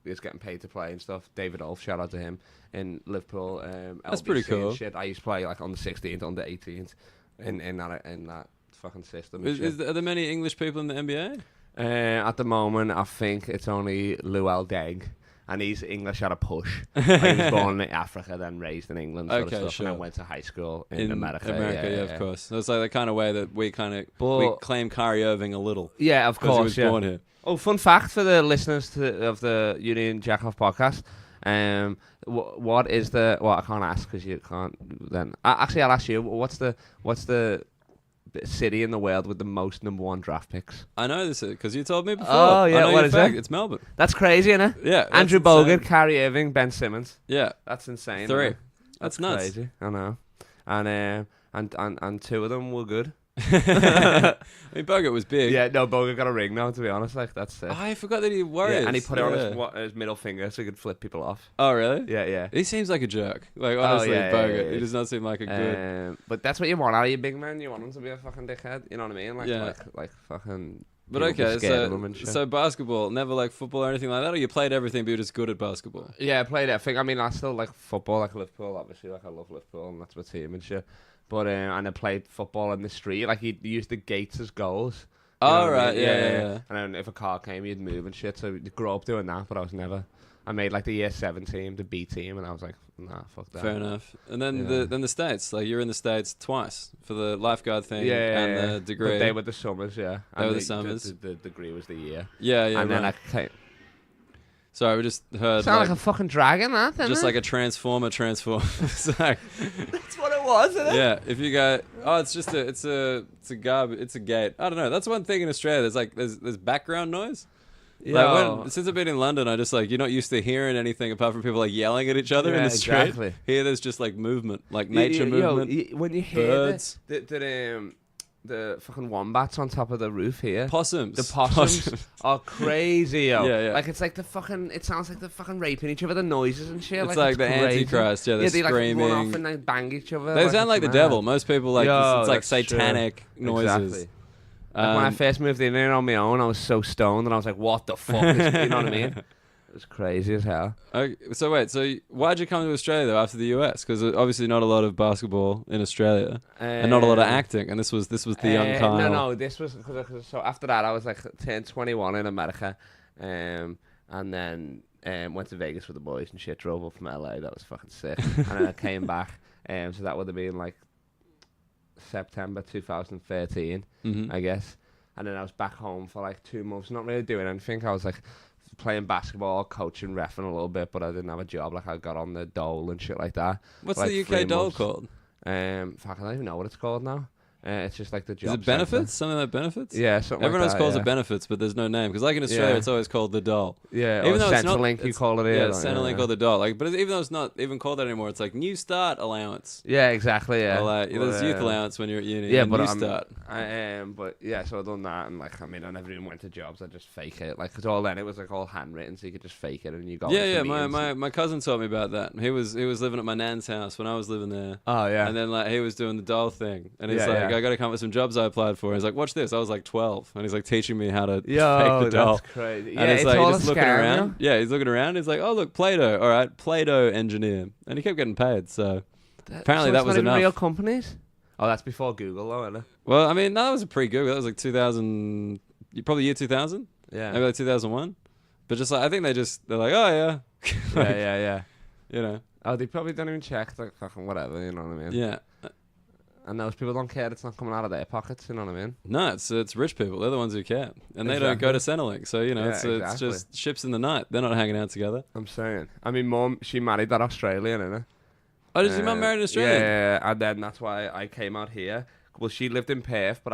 [SPEAKER 2] is getting paid to play and stuff. David Ulf, shout out to him in Liverpool.
[SPEAKER 1] That's
[SPEAKER 2] LBC
[SPEAKER 1] pretty cool.
[SPEAKER 2] and shit. I used to play like on the 16th, on the 18th, in that fucking system. And
[SPEAKER 1] Are there many English people in the NBA?
[SPEAKER 2] at the moment, I think it's only Luel Deng. And he's English at a push. Like, he was born in Africa, then raised in England, sort
[SPEAKER 1] Okay,
[SPEAKER 2] of stuff,
[SPEAKER 1] sure.
[SPEAKER 2] and then went to high school in America.
[SPEAKER 1] Yeah, of course. So it's like the kind of way that we
[SPEAKER 2] But-
[SPEAKER 1] we claim Kyrie Irving a little
[SPEAKER 2] Yeah, of
[SPEAKER 1] because he
[SPEAKER 2] course.
[SPEAKER 1] was
[SPEAKER 2] Yeah.
[SPEAKER 1] born here.
[SPEAKER 2] Oh, fun fact for the listeners of the Union Jackoff podcast. What is the? Well, I can't ask because you can't. Then actually, I'll ask you. What's the city in the world with the most #1 draft picks?
[SPEAKER 1] I know this because you told me before.
[SPEAKER 2] Oh, yeah,
[SPEAKER 1] I know
[SPEAKER 2] what
[SPEAKER 1] your
[SPEAKER 2] is
[SPEAKER 1] fact.
[SPEAKER 2] it?
[SPEAKER 1] It's Melbourne.
[SPEAKER 2] That's crazy, isn't it?
[SPEAKER 1] Yeah. that's
[SPEAKER 2] Andrew
[SPEAKER 1] insane.
[SPEAKER 2] Bogut, Kyrie Irving, Ben Simmons.
[SPEAKER 1] Yeah.
[SPEAKER 2] That's insane.
[SPEAKER 1] 3.
[SPEAKER 2] isn't it?
[SPEAKER 1] That's nuts.
[SPEAKER 2] Crazy. I know. And 2 of them were good.
[SPEAKER 1] I mean, Bogut was big.
[SPEAKER 2] Yeah, no, Bogut got a ring now. To be honest, like that's it.
[SPEAKER 1] Oh, I forgot that he Warriors.
[SPEAKER 2] Yeah, and he put it on
[SPEAKER 1] Yeah.
[SPEAKER 2] his middle finger so he could flip people off.
[SPEAKER 1] Oh, really?
[SPEAKER 2] Yeah.
[SPEAKER 1] He seems like a jerk. Like, honestly,
[SPEAKER 2] yeah,
[SPEAKER 1] Bogut.
[SPEAKER 2] yeah.
[SPEAKER 1] He does not seem like a good...
[SPEAKER 2] But that's what you want out of your big man. You want him to be a fucking dickhead. You know what I mean? Like,
[SPEAKER 1] Yeah.
[SPEAKER 2] like fucking.
[SPEAKER 1] But
[SPEAKER 2] people be
[SPEAKER 1] okay,
[SPEAKER 2] scared of him and shit.
[SPEAKER 1] so basketball, never like football or anything like that? Or you played everything but you're just good at basketball?
[SPEAKER 2] Yeah, I played everything. I mean, I still like football, like Liverpool, obviously. Like, I love Liverpool, and that's my team and shit. But and I played football in the street. Like, he used the gates as goals. You know
[SPEAKER 1] Oh,
[SPEAKER 2] what I
[SPEAKER 1] right.
[SPEAKER 2] mean?
[SPEAKER 1] Yeah.
[SPEAKER 2] And then if a car came, you'd move and shit. So you grew up doing that, but I was never. I made like the year 7 team, the B team, and I was like, nah, fuck that.
[SPEAKER 1] Fair enough. And then
[SPEAKER 2] Yeah.
[SPEAKER 1] the States, like you're in the States twice for the lifeguard thing
[SPEAKER 2] Yeah,
[SPEAKER 1] and
[SPEAKER 2] yeah.
[SPEAKER 1] the degree.
[SPEAKER 2] But they were the summers, yeah.
[SPEAKER 1] They
[SPEAKER 2] And
[SPEAKER 1] were the summers.
[SPEAKER 2] The degree was the year.
[SPEAKER 1] Yeah,
[SPEAKER 2] and then
[SPEAKER 1] right.
[SPEAKER 2] I came.
[SPEAKER 1] Sorry, we just heard
[SPEAKER 2] Sound
[SPEAKER 1] like,
[SPEAKER 2] like a fucking dragon, that, doesn't
[SPEAKER 1] just
[SPEAKER 2] it?
[SPEAKER 1] like a transformer. It's like,
[SPEAKER 2] That's what it was, isn't it?
[SPEAKER 1] yeah, if you go, oh, it's just it's a gate. I don't know. That's one thing in Australia. There's background noise. Like since I've been in London, I just like you're not used to hearing anything apart from people like yelling at each other in
[SPEAKER 2] Yeah,
[SPEAKER 1] the street.
[SPEAKER 2] exactly.
[SPEAKER 1] Here, there's just like movement, like nature movement.
[SPEAKER 2] When you hear
[SPEAKER 1] birds.
[SPEAKER 2] the fucking wombats on top of the roof here.
[SPEAKER 1] Possums.
[SPEAKER 2] The possums are crazy, yo.
[SPEAKER 1] Yeah.
[SPEAKER 2] Like it's like it sounds like they're fucking raping each other, the noises and shit.
[SPEAKER 1] It's like the
[SPEAKER 2] crazy.
[SPEAKER 1] Antichrist. Yeah, they're
[SPEAKER 2] they
[SPEAKER 1] screaming.
[SPEAKER 2] like run off and they bang each other.
[SPEAKER 1] They sound like
[SPEAKER 2] it's
[SPEAKER 1] the
[SPEAKER 2] mad.
[SPEAKER 1] devil. Most people like
[SPEAKER 2] Yo,
[SPEAKER 1] it's like
[SPEAKER 2] that's true.
[SPEAKER 1] satanic noises.
[SPEAKER 2] Exactly. Like when I first moved in here on my own, I was so stoned and I was like, "What the fuck?" Is, you know what I mean? It was crazy as hell.
[SPEAKER 1] Okay, so wait, why'd you come to Australia though after the US? Because obviously not a lot of basketball in Australia, and not a lot of acting. And this was the young Kyle.
[SPEAKER 2] No, this was cause so after that I was like turned 21 in America, and then went to Vegas with the boys and shit. Drove up from LA. That was fucking sick. And then I came back, so that would have been like September 2013, I guess. And then I was back home for like 2 months, not really doing anything. I was like playing basketball, coaching, reffing a little bit, but I didn't have a job. Like I got on the dole and shit like that.
[SPEAKER 1] What's
[SPEAKER 2] for, like,
[SPEAKER 1] the
[SPEAKER 2] 3
[SPEAKER 1] UK dole
[SPEAKER 2] months.
[SPEAKER 1] called?
[SPEAKER 2] Fuck, I don't even know what it's called now. It's just like the job.
[SPEAKER 1] Is it benefits? Something like benefits?
[SPEAKER 2] Yeah, something
[SPEAKER 1] Everyone
[SPEAKER 2] like
[SPEAKER 1] else
[SPEAKER 2] that,
[SPEAKER 1] calls
[SPEAKER 2] yeah.
[SPEAKER 1] it benefits, but there's no name. Because like in Australia,
[SPEAKER 2] Yeah.
[SPEAKER 1] it's always called the doll.
[SPEAKER 2] Yeah,
[SPEAKER 1] Even
[SPEAKER 2] or
[SPEAKER 1] though it's not,
[SPEAKER 2] Centrelink, you call it here.
[SPEAKER 1] Yeah,
[SPEAKER 2] like,
[SPEAKER 1] Centrelink or the doll. Like, but even though it's not even called that anymore, it's like New Start allowance.
[SPEAKER 2] Yeah, exactly. Yeah,
[SPEAKER 1] Or like,
[SPEAKER 2] But,
[SPEAKER 1] there's youth allowance when you're at uni.
[SPEAKER 2] Yeah,
[SPEAKER 1] and
[SPEAKER 2] but
[SPEAKER 1] New Start.
[SPEAKER 2] but yeah, so I done that, and like, I mean, I never even went to jobs. I just fake it, like, cause all then it was like all handwritten, so you could just fake it, and you go.
[SPEAKER 1] Yeah. My cousin taught me about that. He was living at my nan's house when I was living there.
[SPEAKER 2] Oh yeah.
[SPEAKER 1] And then like he was doing the doll thing, and he's
[SPEAKER 2] Yeah,
[SPEAKER 1] like,
[SPEAKER 2] yeah.
[SPEAKER 1] I got to come up with some jobs I applied for. He's like, watch this. I was like 12, and he's like teaching me how to fake
[SPEAKER 2] Yo,
[SPEAKER 1] the doll.
[SPEAKER 2] that's crazy.
[SPEAKER 1] And
[SPEAKER 2] Yeah,
[SPEAKER 1] it's like
[SPEAKER 2] all
[SPEAKER 1] he's just
[SPEAKER 2] a
[SPEAKER 1] looking
[SPEAKER 2] scam,
[SPEAKER 1] around.
[SPEAKER 2] you know?
[SPEAKER 1] Yeah, he's looking around. He's like, oh look, Play-Doh. All right, Play-Doh engineer, and he kept getting paid. So apparently
[SPEAKER 2] so
[SPEAKER 1] that
[SPEAKER 2] it's
[SPEAKER 1] was
[SPEAKER 2] not even
[SPEAKER 1] enough.
[SPEAKER 2] real companies. Oh, that's before Google, though, isn't it?
[SPEAKER 1] Well, I mean, no, that was a pre-Google. That was like 2000, probably year 2000,
[SPEAKER 2] Yeah.
[SPEAKER 1] maybe like 2001. But just like I think they're like, oh yeah, Like,
[SPEAKER 2] yeah.
[SPEAKER 1] you know,
[SPEAKER 2] Oh, they probably don't even check, like, fucking whatever, you know what I mean?
[SPEAKER 1] yeah.
[SPEAKER 2] And those people don't care, it's not coming out of their pockets, you know what I mean?
[SPEAKER 1] No, it's rich people. They're the ones who care, and they don't go to Centrelink. So you know,
[SPEAKER 2] Yeah,
[SPEAKER 1] it's
[SPEAKER 2] exactly.
[SPEAKER 1] just ships in the night. They're not hanging out together.
[SPEAKER 2] I'm saying. I mean, Mum, she married that Australian, innit?
[SPEAKER 1] Oh, did your mum marry an Australian?
[SPEAKER 2] Yeah, and then that's why I came out here. Well, she lived in Perth, but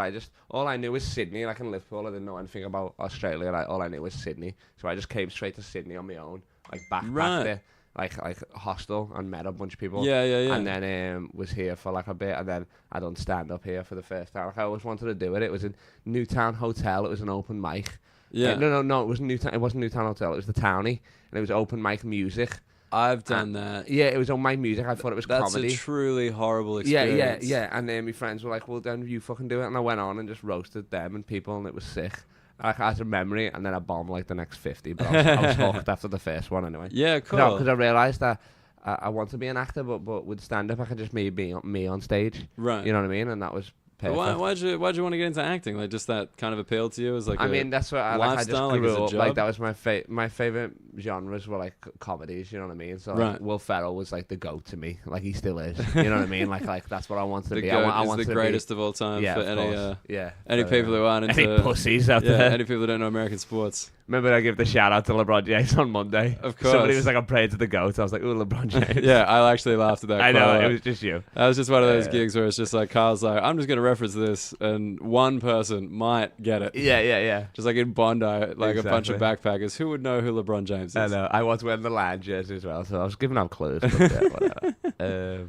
[SPEAKER 2] all I knew was Sydney, like in Liverpool. I didn't know anything about Australia. All I knew was Sydney. So I just came straight to Sydney on my own, like backpacked it, like hostel, and met a bunch of people.
[SPEAKER 1] Yeah.
[SPEAKER 2] And then was here for like a bit, and then I done stand up here for the first time. Like I always wanted to do it. It was in Newtown Hotel. It was an open mic.
[SPEAKER 1] Yeah.
[SPEAKER 2] No. It wasn't Newtown. It wasn't Newtown Hotel. It was the Townie, and it was open mic music.
[SPEAKER 1] I've done that.
[SPEAKER 2] Yeah, it was on my music. I thought it was comedy.
[SPEAKER 1] That's a truly horrible experience.
[SPEAKER 2] Yeah. And then my friends were like, well, then you fucking do it. And I went on and just roasted them and people, and it was sick. Like, I had a memory, and then I bombed like the next 50. But I was hooked after the first one anyway.
[SPEAKER 1] Yeah, cool.
[SPEAKER 2] No, because I realised that I want to be an actor, but with stand-up, I could just be me on stage.
[SPEAKER 1] Right.
[SPEAKER 2] You know what I mean? And that was perfect.
[SPEAKER 1] Why'd you want to get into acting? Like, just that kind of appealed to you? As like
[SPEAKER 2] I mean, that's what I just
[SPEAKER 1] lifestyle, like,
[SPEAKER 2] grew
[SPEAKER 1] as a
[SPEAKER 2] up.
[SPEAKER 1] job?
[SPEAKER 2] Like, that was my favorite genres were like comedies. You know what I mean? So like,
[SPEAKER 1] Right.
[SPEAKER 2] Will Ferrell was like the goat to me. Like he still is. You know what I mean? Like that's what I want to
[SPEAKER 1] the
[SPEAKER 2] be.
[SPEAKER 1] goat
[SPEAKER 2] I
[SPEAKER 1] is
[SPEAKER 2] want
[SPEAKER 1] the
[SPEAKER 2] to
[SPEAKER 1] greatest
[SPEAKER 2] be,
[SPEAKER 1] of all time
[SPEAKER 2] yeah,
[SPEAKER 1] for
[SPEAKER 2] of
[SPEAKER 1] any
[SPEAKER 2] course.
[SPEAKER 1] any people who aren't into
[SPEAKER 2] any pussies out
[SPEAKER 1] yeah,
[SPEAKER 2] there.
[SPEAKER 1] any people who don't know American sports.
[SPEAKER 2] Remember, I gave the shout out to LeBron James on Monday.
[SPEAKER 1] Of course.
[SPEAKER 2] Somebody was like, "I'm praying to the goat." I was like, "Ooh, LeBron James."
[SPEAKER 1] Yeah, I actually laughed at that.
[SPEAKER 2] I know
[SPEAKER 1] quite a
[SPEAKER 2] it
[SPEAKER 1] lot.
[SPEAKER 2] was just you.
[SPEAKER 1] That was just one of those
[SPEAKER 2] Yeah.
[SPEAKER 1] gigs where it's just like Carl's like, I'm just gonna reference this, and one person might get it.
[SPEAKER 2] Yeah.
[SPEAKER 1] Just like in Bondi, like a bunch of
[SPEAKER 2] Exactly.
[SPEAKER 1] backpackers who would know who LeBron James is.
[SPEAKER 2] I know. I was wearing the Lion jersey as well, so I was giving out clues. But yeah, whatever.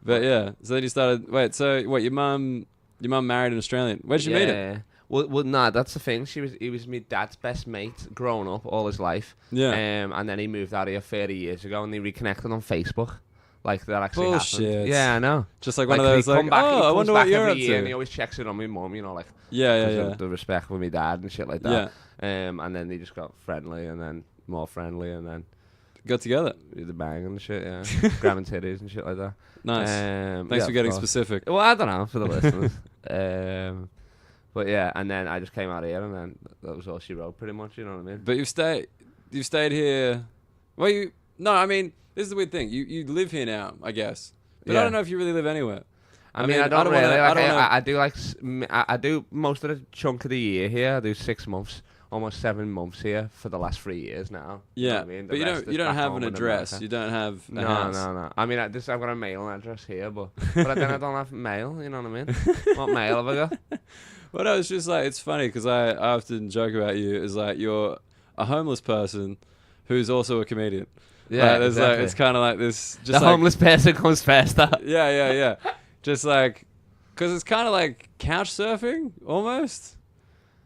[SPEAKER 1] But yeah, so then you started. Wait, so what? Your mum married an Australian. Where'd you meet him?
[SPEAKER 2] Well, nah, that's the thing. He was my dad's best mate growing up all his life.
[SPEAKER 1] Yeah.
[SPEAKER 2] And then he moved out here 30 years ago, and they reconnected on Facebook. Like that actually
[SPEAKER 1] Bullshit.
[SPEAKER 2] happened. Yeah, I know.
[SPEAKER 1] Just like one of
[SPEAKER 2] he
[SPEAKER 1] those, like,
[SPEAKER 2] come back, he
[SPEAKER 1] oh, I
[SPEAKER 2] comes
[SPEAKER 1] wonder what
[SPEAKER 2] back
[SPEAKER 1] you're
[SPEAKER 2] every
[SPEAKER 1] up
[SPEAKER 2] year, and he
[SPEAKER 1] to.
[SPEAKER 2] always checks in on my mum, you know, like
[SPEAKER 1] Yeah,
[SPEAKER 2] 'cause
[SPEAKER 1] yeah.
[SPEAKER 2] of the respect for my dad and shit like that. And then they just got friendly, and then more friendly, and then
[SPEAKER 1] Got together.
[SPEAKER 2] the bang and shit, yeah, grabbing titties and shit like that.
[SPEAKER 1] Nice.
[SPEAKER 2] Thanks
[SPEAKER 1] Thanks for getting specific.
[SPEAKER 2] Well, I don't know for the listeners. But yeah, and then I just came out here, and then that was all she wrote, pretty much. You know what I mean?
[SPEAKER 1] But you've stayed here. Well, no, I mean, this is the weird thing. You live here now, I guess. But I
[SPEAKER 2] Yeah.
[SPEAKER 1] don't know if you really live anywhere.
[SPEAKER 2] I mean, I don't
[SPEAKER 1] wanna-
[SPEAKER 2] really.
[SPEAKER 1] I
[SPEAKER 2] Like,
[SPEAKER 1] don't know.
[SPEAKER 2] I do like I do most of the chunk of the year here. I do 6 months, almost 7 months here for the last 3 years now. You know
[SPEAKER 1] Yeah,
[SPEAKER 2] what I mean? The
[SPEAKER 1] but you
[SPEAKER 2] rest
[SPEAKER 1] don't
[SPEAKER 2] is back
[SPEAKER 1] have
[SPEAKER 2] home
[SPEAKER 1] an
[SPEAKER 2] in
[SPEAKER 1] address.
[SPEAKER 2] America.
[SPEAKER 1] You don't have a
[SPEAKER 2] No,
[SPEAKER 1] house.
[SPEAKER 2] no. I mean, I've got a mailing address here, but then I don't have mail. You know what I mean? What mail have I got?
[SPEAKER 1] Well, no, it's just like it's funny because I often joke about you is like you're a homeless person who's also a comedian.
[SPEAKER 2] Yeah,
[SPEAKER 1] there's
[SPEAKER 2] exactly.
[SPEAKER 1] like it's kind of like this. Just
[SPEAKER 2] The
[SPEAKER 1] like,
[SPEAKER 2] homeless person comes first.
[SPEAKER 1] Yeah. Just like, because it's kind of like couch surfing almost,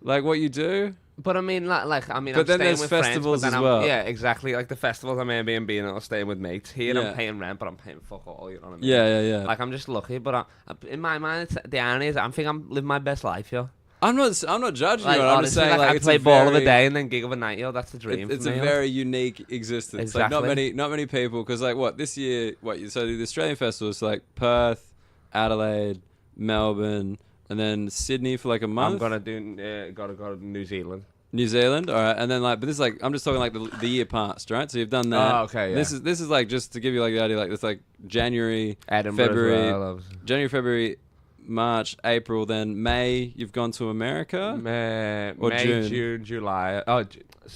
[SPEAKER 1] like what you do.
[SPEAKER 2] But I mean, like
[SPEAKER 1] But
[SPEAKER 2] I'm
[SPEAKER 1] then
[SPEAKER 2] staying
[SPEAKER 1] there's
[SPEAKER 2] with
[SPEAKER 1] festivals
[SPEAKER 2] friends, but
[SPEAKER 1] as
[SPEAKER 2] then
[SPEAKER 1] well.
[SPEAKER 2] Yeah, exactly. Like the festivals, I'm Airbnb and I'm staying with mates. Here,
[SPEAKER 1] Yeah.
[SPEAKER 2] I'm paying rent, but I'm paying fuck all. You know what I mean?
[SPEAKER 1] Yeah.
[SPEAKER 2] Like I'm just lucky, but in my mind, the irony is, I think I'm living my best life, yo.
[SPEAKER 1] I'm not judging
[SPEAKER 2] Like,
[SPEAKER 1] you. I'm just
[SPEAKER 2] honestly,
[SPEAKER 1] saying like
[SPEAKER 2] I
[SPEAKER 1] it's
[SPEAKER 2] play
[SPEAKER 1] a
[SPEAKER 2] ball of
[SPEAKER 1] very-
[SPEAKER 2] a day and then gig of a night, yo. That's the dream.
[SPEAKER 1] It's
[SPEAKER 2] for
[SPEAKER 1] a
[SPEAKER 2] me, yo.
[SPEAKER 1] very unique existence.
[SPEAKER 2] Exactly.
[SPEAKER 1] Like not many people, because like what this year, so the Australian festivals like Perth, Adelaide, Melbourne, and then Sydney for like a month.
[SPEAKER 2] I'm gonna gotta go to New Zealand.
[SPEAKER 1] New Zealand, all right, and then like, but this is like I'm just talking like the year past, right? So you've done that.
[SPEAKER 2] Oh, okay, yeah.
[SPEAKER 1] This is like just to give you like the idea, like it's like January,
[SPEAKER 2] Edinburgh,
[SPEAKER 1] February,
[SPEAKER 2] as well, obviously.
[SPEAKER 1] January, February, March, April, then May. You've gone to America.
[SPEAKER 2] May,
[SPEAKER 1] Or June.
[SPEAKER 2] June, July. Oh,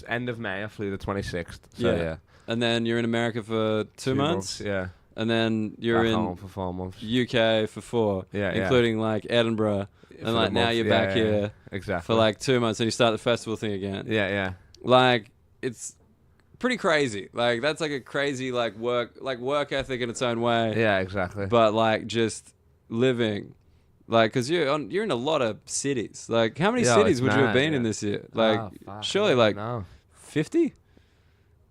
[SPEAKER 2] end of May. I flew the 26th. So yeah,
[SPEAKER 1] And then you're in America for 2 months.
[SPEAKER 2] Yeah.
[SPEAKER 1] and then you're
[SPEAKER 2] Back
[SPEAKER 1] in
[SPEAKER 2] home for 4 months.
[SPEAKER 1] UK for 4,
[SPEAKER 2] Yeah,
[SPEAKER 1] including like Edinburgh,
[SPEAKER 2] For
[SPEAKER 1] and like
[SPEAKER 2] the
[SPEAKER 1] now
[SPEAKER 2] month.
[SPEAKER 1] you're
[SPEAKER 2] Yeah,
[SPEAKER 1] back
[SPEAKER 2] yeah,
[SPEAKER 1] here
[SPEAKER 2] exactly.
[SPEAKER 1] for like 2 months, and you start the festival thing again.
[SPEAKER 2] Yeah.
[SPEAKER 1] Like it's pretty crazy. Like that's like a crazy like work ethic in its own way.
[SPEAKER 2] Yeah, exactly.
[SPEAKER 1] But like just living, like, because you're in a lot of cities. Like, how many cities
[SPEAKER 2] it's
[SPEAKER 1] would you have
[SPEAKER 2] mad,
[SPEAKER 1] been
[SPEAKER 2] yeah.
[SPEAKER 1] in this year? Like,
[SPEAKER 2] Fuck,
[SPEAKER 1] surely
[SPEAKER 2] I
[SPEAKER 1] like
[SPEAKER 2] don't know.
[SPEAKER 1] 50.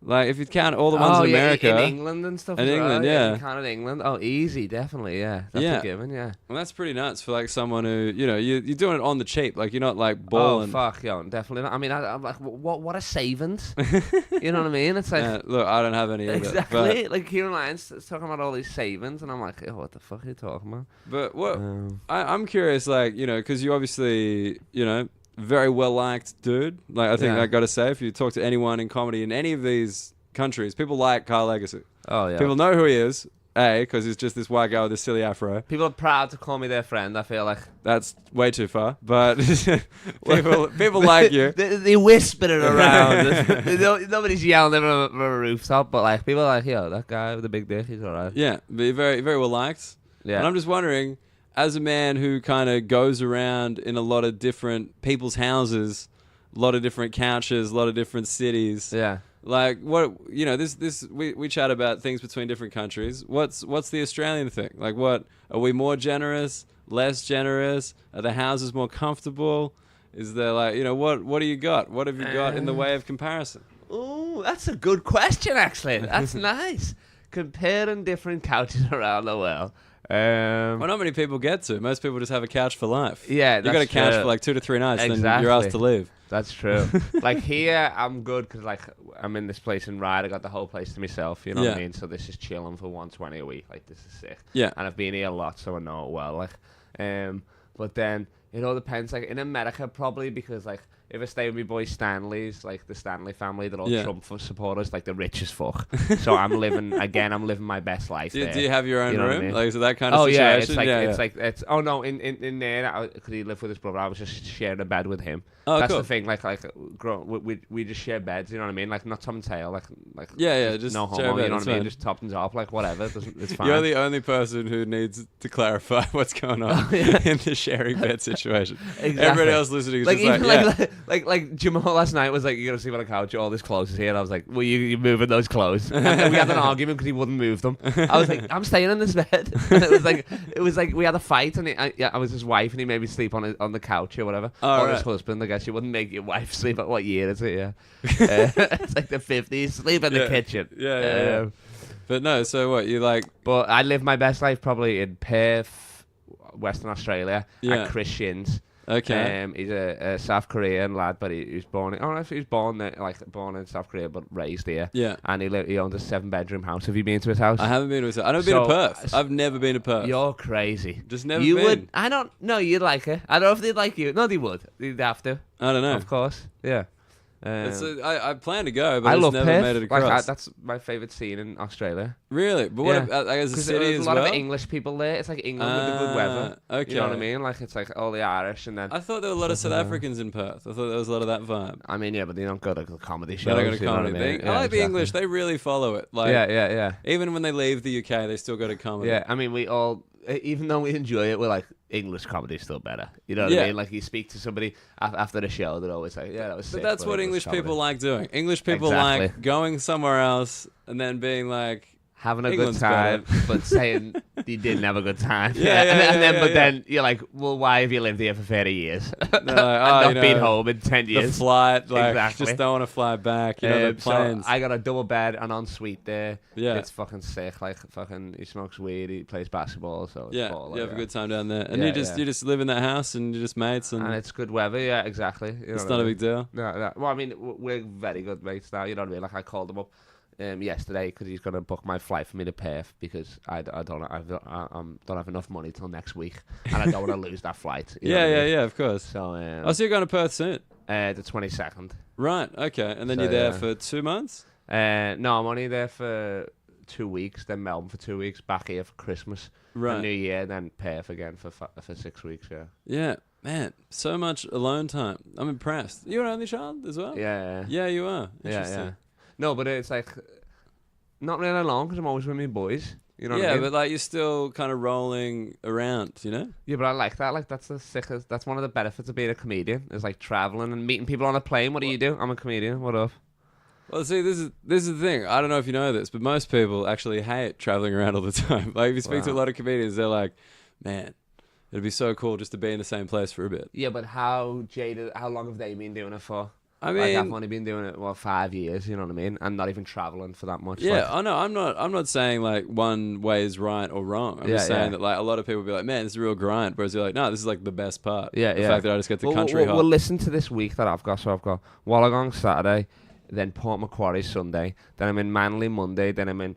[SPEAKER 1] Like, if you count all the ones in America,
[SPEAKER 2] in England and stuff.
[SPEAKER 1] In
[SPEAKER 2] as well.
[SPEAKER 1] England, yeah.
[SPEAKER 2] You count in England. Oh, easy, definitely. Yeah, that's
[SPEAKER 1] Yeah.
[SPEAKER 2] a given. Yeah.
[SPEAKER 1] well, that's pretty nuts for like someone who you're doing it on the cheap. Like, you're not like
[SPEAKER 2] Oh
[SPEAKER 1] balling.
[SPEAKER 2] fuck, yo, definitely not. I mean, I'm like, what a savings. You know what I mean? It's like
[SPEAKER 1] Yeah, look, I don't have any either.
[SPEAKER 2] exactly. Like Kieran Lyons is talking about all these savings, and I'm like, what the fuck are you talking about?
[SPEAKER 1] But what I'm curious, like, because you obviously, very well liked dude. Like, I think
[SPEAKER 2] Yeah.
[SPEAKER 1] I got to say, if you talk to anyone in comedy in any of these countries, people like Carl Legacy.
[SPEAKER 2] Oh yeah.
[SPEAKER 1] People know who he is, because he's just this white guy with this silly afro.
[SPEAKER 2] People are proud to call me their friend. I feel like
[SPEAKER 1] That's way too far, but people like you.
[SPEAKER 2] they whisper it around. Nobody's yelling from a rooftop, but like people are like, yo, that guy with the big dick, he's alright.
[SPEAKER 1] Yeah, but you're very, very well liked.
[SPEAKER 2] Yeah.
[SPEAKER 1] And I'm just wondering, as a man who kind of goes around in a lot of different people's houses, a lot of different couches, a lot of different cities.
[SPEAKER 2] Yeah.
[SPEAKER 1] Like, what, we chat about things between different countries. What's the Australian thing? Like, what, are we more generous, less generous? Are the houses more comfortable? Is there like, what do you got? What have you got in the way of comparison?
[SPEAKER 2] Oh, that's a good question, actually. That's nice. Comparing different couches around the world.
[SPEAKER 1] Well, not many people get to. Most people just have a couch for life.
[SPEAKER 2] Yeah,
[SPEAKER 1] You got a
[SPEAKER 2] that's
[SPEAKER 1] couch
[SPEAKER 2] true.
[SPEAKER 1] for like 2 to 3 nights, then
[SPEAKER 2] Exactly.
[SPEAKER 1] you're asked to leave.
[SPEAKER 2] That's true. Like here, I'm good because like I'm in this place in Ryde. I got the whole place to myself. You know what I
[SPEAKER 1] Yeah.
[SPEAKER 2] mean? So this is chilling for 120 a week. Like this is sick.
[SPEAKER 1] Yeah.
[SPEAKER 2] And I've been here a lot, so I know it well. Like, but then it all depends. Like in America, probably because like if I stay with my boy Stanley's, like the Stanley family, they're all
[SPEAKER 1] Yeah.
[SPEAKER 2] Trump supporters, like the rich as fuck. So I'm living my best life.
[SPEAKER 1] Do
[SPEAKER 2] there.
[SPEAKER 1] you have your own
[SPEAKER 2] You know what I
[SPEAKER 1] room?
[SPEAKER 2] mean?
[SPEAKER 1] Like, is it that kind of
[SPEAKER 2] Oh yeah,
[SPEAKER 1] situation?
[SPEAKER 2] it's oh no, in there because he lived with his brother. I was just sharing a bed with him.
[SPEAKER 1] Oh,
[SPEAKER 2] That's
[SPEAKER 1] cool.
[SPEAKER 2] the thing. We just share beds. You know what I mean? Like not top and tail. Like
[SPEAKER 1] Yeah, just
[SPEAKER 2] no
[SPEAKER 1] share a
[SPEAKER 2] homo.
[SPEAKER 1] bed,
[SPEAKER 2] You know
[SPEAKER 1] it's
[SPEAKER 2] what I mean?
[SPEAKER 1] fine.
[SPEAKER 2] Just top and top. Like whatever. It's fine.
[SPEAKER 1] You're the only person who needs to clarify what's going on in the sharing bed situation.
[SPEAKER 2] Exactly.
[SPEAKER 1] Everybody else listening is
[SPEAKER 2] like
[SPEAKER 1] just
[SPEAKER 2] even
[SPEAKER 1] like,
[SPEAKER 2] like Jamal last night was like, "You're gonna sleep on a couch. All this clothes is here." And I was like, "Well, you're moving those clothes." And we had an argument because he wouldn't move them. I was like, "I'm staying in this bed." And it was like we had a fight, and I was his wife, and he made me sleep on the couch or whatever.
[SPEAKER 1] Oh,
[SPEAKER 2] or
[SPEAKER 1] right.
[SPEAKER 2] his husband. I guess you wouldn't make your wife sleep at what year is it? Yeah, it's like the 50s. Sleep in the kitchen.
[SPEAKER 1] Yeah. But no, so what, you like...
[SPEAKER 2] But I live my best life probably in Perth, Western Australia.
[SPEAKER 1] Yeah.
[SPEAKER 2] At Christians.
[SPEAKER 1] Okay.
[SPEAKER 2] He's a South Korean lad, but he was born. I don't know if he was born there, born in South Korea, but raised here.
[SPEAKER 1] Yeah.
[SPEAKER 2] And he owns a 7-bedroom house. Have you been to his house?
[SPEAKER 1] I haven't been to... I've never been to Perth. I've never been to Perth.
[SPEAKER 2] You're crazy.
[SPEAKER 1] Just never
[SPEAKER 2] you
[SPEAKER 1] been.
[SPEAKER 2] would. I don't. No, you'd like it. I don't know if they'd like you. No, they would. They'd have to.
[SPEAKER 1] I don't know.
[SPEAKER 2] Of course. Yeah.
[SPEAKER 1] I plan to go, but
[SPEAKER 2] I
[SPEAKER 1] I just
[SPEAKER 2] love
[SPEAKER 1] never
[SPEAKER 2] Perth.
[SPEAKER 1] made it across.
[SPEAKER 2] Like that's my favourite scene in Australia.
[SPEAKER 1] Really? But what about, like, as a
[SPEAKER 2] 'Cause
[SPEAKER 1] city
[SPEAKER 2] there's
[SPEAKER 1] as
[SPEAKER 2] a lot
[SPEAKER 1] well?
[SPEAKER 2] of English people there. It's like England with the good weather.
[SPEAKER 1] Okay.
[SPEAKER 2] You know what I mean? Like it's like all the Irish and then.
[SPEAKER 1] I thought there were a lot of South Africans in Perth. I thought there was a lot of that vibe.
[SPEAKER 2] I mean, yeah, but they don't go to the comedy
[SPEAKER 1] They
[SPEAKER 2] shows.
[SPEAKER 1] don't go to
[SPEAKER 2] you know what
[SPEAKER 1] comedy.
[SPEAKER 2] I mean?
[SPEAKER 1] I like the English. They really follow it. Like,
[SPEAKER 2] yeah.
[SPEAKER 1] even when they leave the UK, they still go to comedy.
[SPEAKER 2] Yeah, I mean, we all, even though we enjoy it, we're like, English comedy is still better. You know what
[SPEAKER 1] Yeah.
[SPEAKER 2] I mean? Like, you speak to somebody after the show, they're always like, yeah, that was sick.
[SPEAKER 1] But that's what English people like doing. English people
[SPEAKER 2] Exactly.
[SPEAKER 1] like going somewhere else and then being like,
[SPEAKER 2] having a
[SPEAKER 1] England's
[SPEAKER 2] good time, but saying you didn't have a good time.
[SPEAKER 1] Yeah,
[SPEAKER 2] Then you're like, well, why have you lived here for 30 years?
[SPEAKER 1] they're like,
[SPEAKER 2] and
[SPEAKER 1] oh,
[SPEAKER 2] not been home in 10
[SPEAKER 1] the
[SPEAKER 2] years.
[SPEAKER 1] flight, like,
[SPEAKER 2] Exactly.
[SPEAKER 1] just don't want to fly back. You know, the
[SPEAKER 2] So
[SPEAKER 1] planes.
[SPEAKER 2] I got a double bed, an ensuite there.
[SPEAKER 1] Yeah.
[SPEAKER 2] It's fucking sick. Like, fucking, he smokes weed, he plays basketball, so it's
[SPEAKER 1] yeah,
[SPEAKER 2] baller,
[SPEAKER 1] you have a
[SPEAKER 2] yeah.
[SPEAKER 1] good time down there, and
[SPEAKER 2] Yeah,
[SPEAKER 1] you just live in that house and you're just mates, and,
[SPEAKER 2] And it's good weather, yeah, exactly. You know
[SPEAKER 1] it's
[SPEAKER 2] what
[SPEAKER 1] not
[SPEAKER 2] I
[SPEAKER 1] a
[SPEAKER 2] mean?
[SPEAKER 1] big deal.
[SPEAKER 2] No. Well, I mean, we're very good mates now. You know what I mean? Like I called him up yesterday because he's gonna book my flight for me to Perth because I don't have enough money till next week, and I don't want to lose that flight. You know what I mean?
[SPEAKER 1] Yeah, of course.
[SPEAKER 2] So,
[SPEAKER 1] So you're going to Perth soon,
[SPEAKER 2] the 22nd.
[SPEAKER 1] right? Okay, and then
[SPEAKER 2] So,
[SPEAKER 1] you're there
[SPEAKER 2] yeah.
[SPEAKER 1] for 2 months.
[SPEAKER 2] No, I'm only there for 2 weeks. Then Melbourne for 2 weeks. Back here for Christmas,
[SPEAKER 1] Right.
[SPEAKER 2] and New Year. Then Perth again for 6 weeks. Yeah.
[SPEAKER 1] Yeah, man, so much alone time. I'm impressed. You're an only child as well.
[SPEAKER 2] Yeah.
[SPEAKER 1] Yeah, you are.
[SPEAKER 2] Yeah.
[SPEAKER 1] Interesting.
[SPEAKER 2] No, but it's like not really long because I'm always with my boys. You know what I
[SPEAKER 1] Yeah,
[SPEAKER 2] mean?
[SPEAKER 1] but like you're still kind of rolling around, you know?
[SPEAKER 2] Yeah, but I like that. Like that's the sickest. That's one of the benefits of being a comedian is like traveling and meeting people on a plane. What do you do? I'm a comedian. What up?
[SPEAKER 1] Well, see, this is the thing. I don't know if you know this, but most people actually hate traveling around all the time. Like if you speak to a
[SPEAKER 2] Wow.
[SPEAKER 1] lot of comedians, they're like, "Man, it'd be so cool just to be in the same place for a bit."
[SPEAKER 2] Yeah, but how jaded? How long have they been doing it for?
[SPEAKER 1] I
[SPEAKER 2] Like I've
[SPEAKER 1] mean,
[SPEAKER 2] only been doing it 5 years. You know what I mean? And not even traveling for that much.
[SPEAKER 1] yeah,
[SPEAKER 2] Like,
[SPEAKER 1] I know. I'm not saying like one way is right or wrong. I'm just
[SPEAKER 2] Yeah,
[SPEAKER 1] saying
[SPEAKER 2] yeah.
[SPEAKER 1] that like a lot of people be like, "Man, this is a real grind," whereas you're like, "No, this is like the best part."
[SPEAKER 2] Yeah,
[SPEAKER 1] the
[SPEAKER 2] yeah.
[SPEAKER 1] fact that I just get to
[SPEAKER 2] Well,
[SPEAKER 1] country hop.
[SPEAKER 2] we'll listen to this week that I've got. So I've got Wollongong Saturday, then Port Macquarie Sunday, then I'm in Manly Monday, then I'm in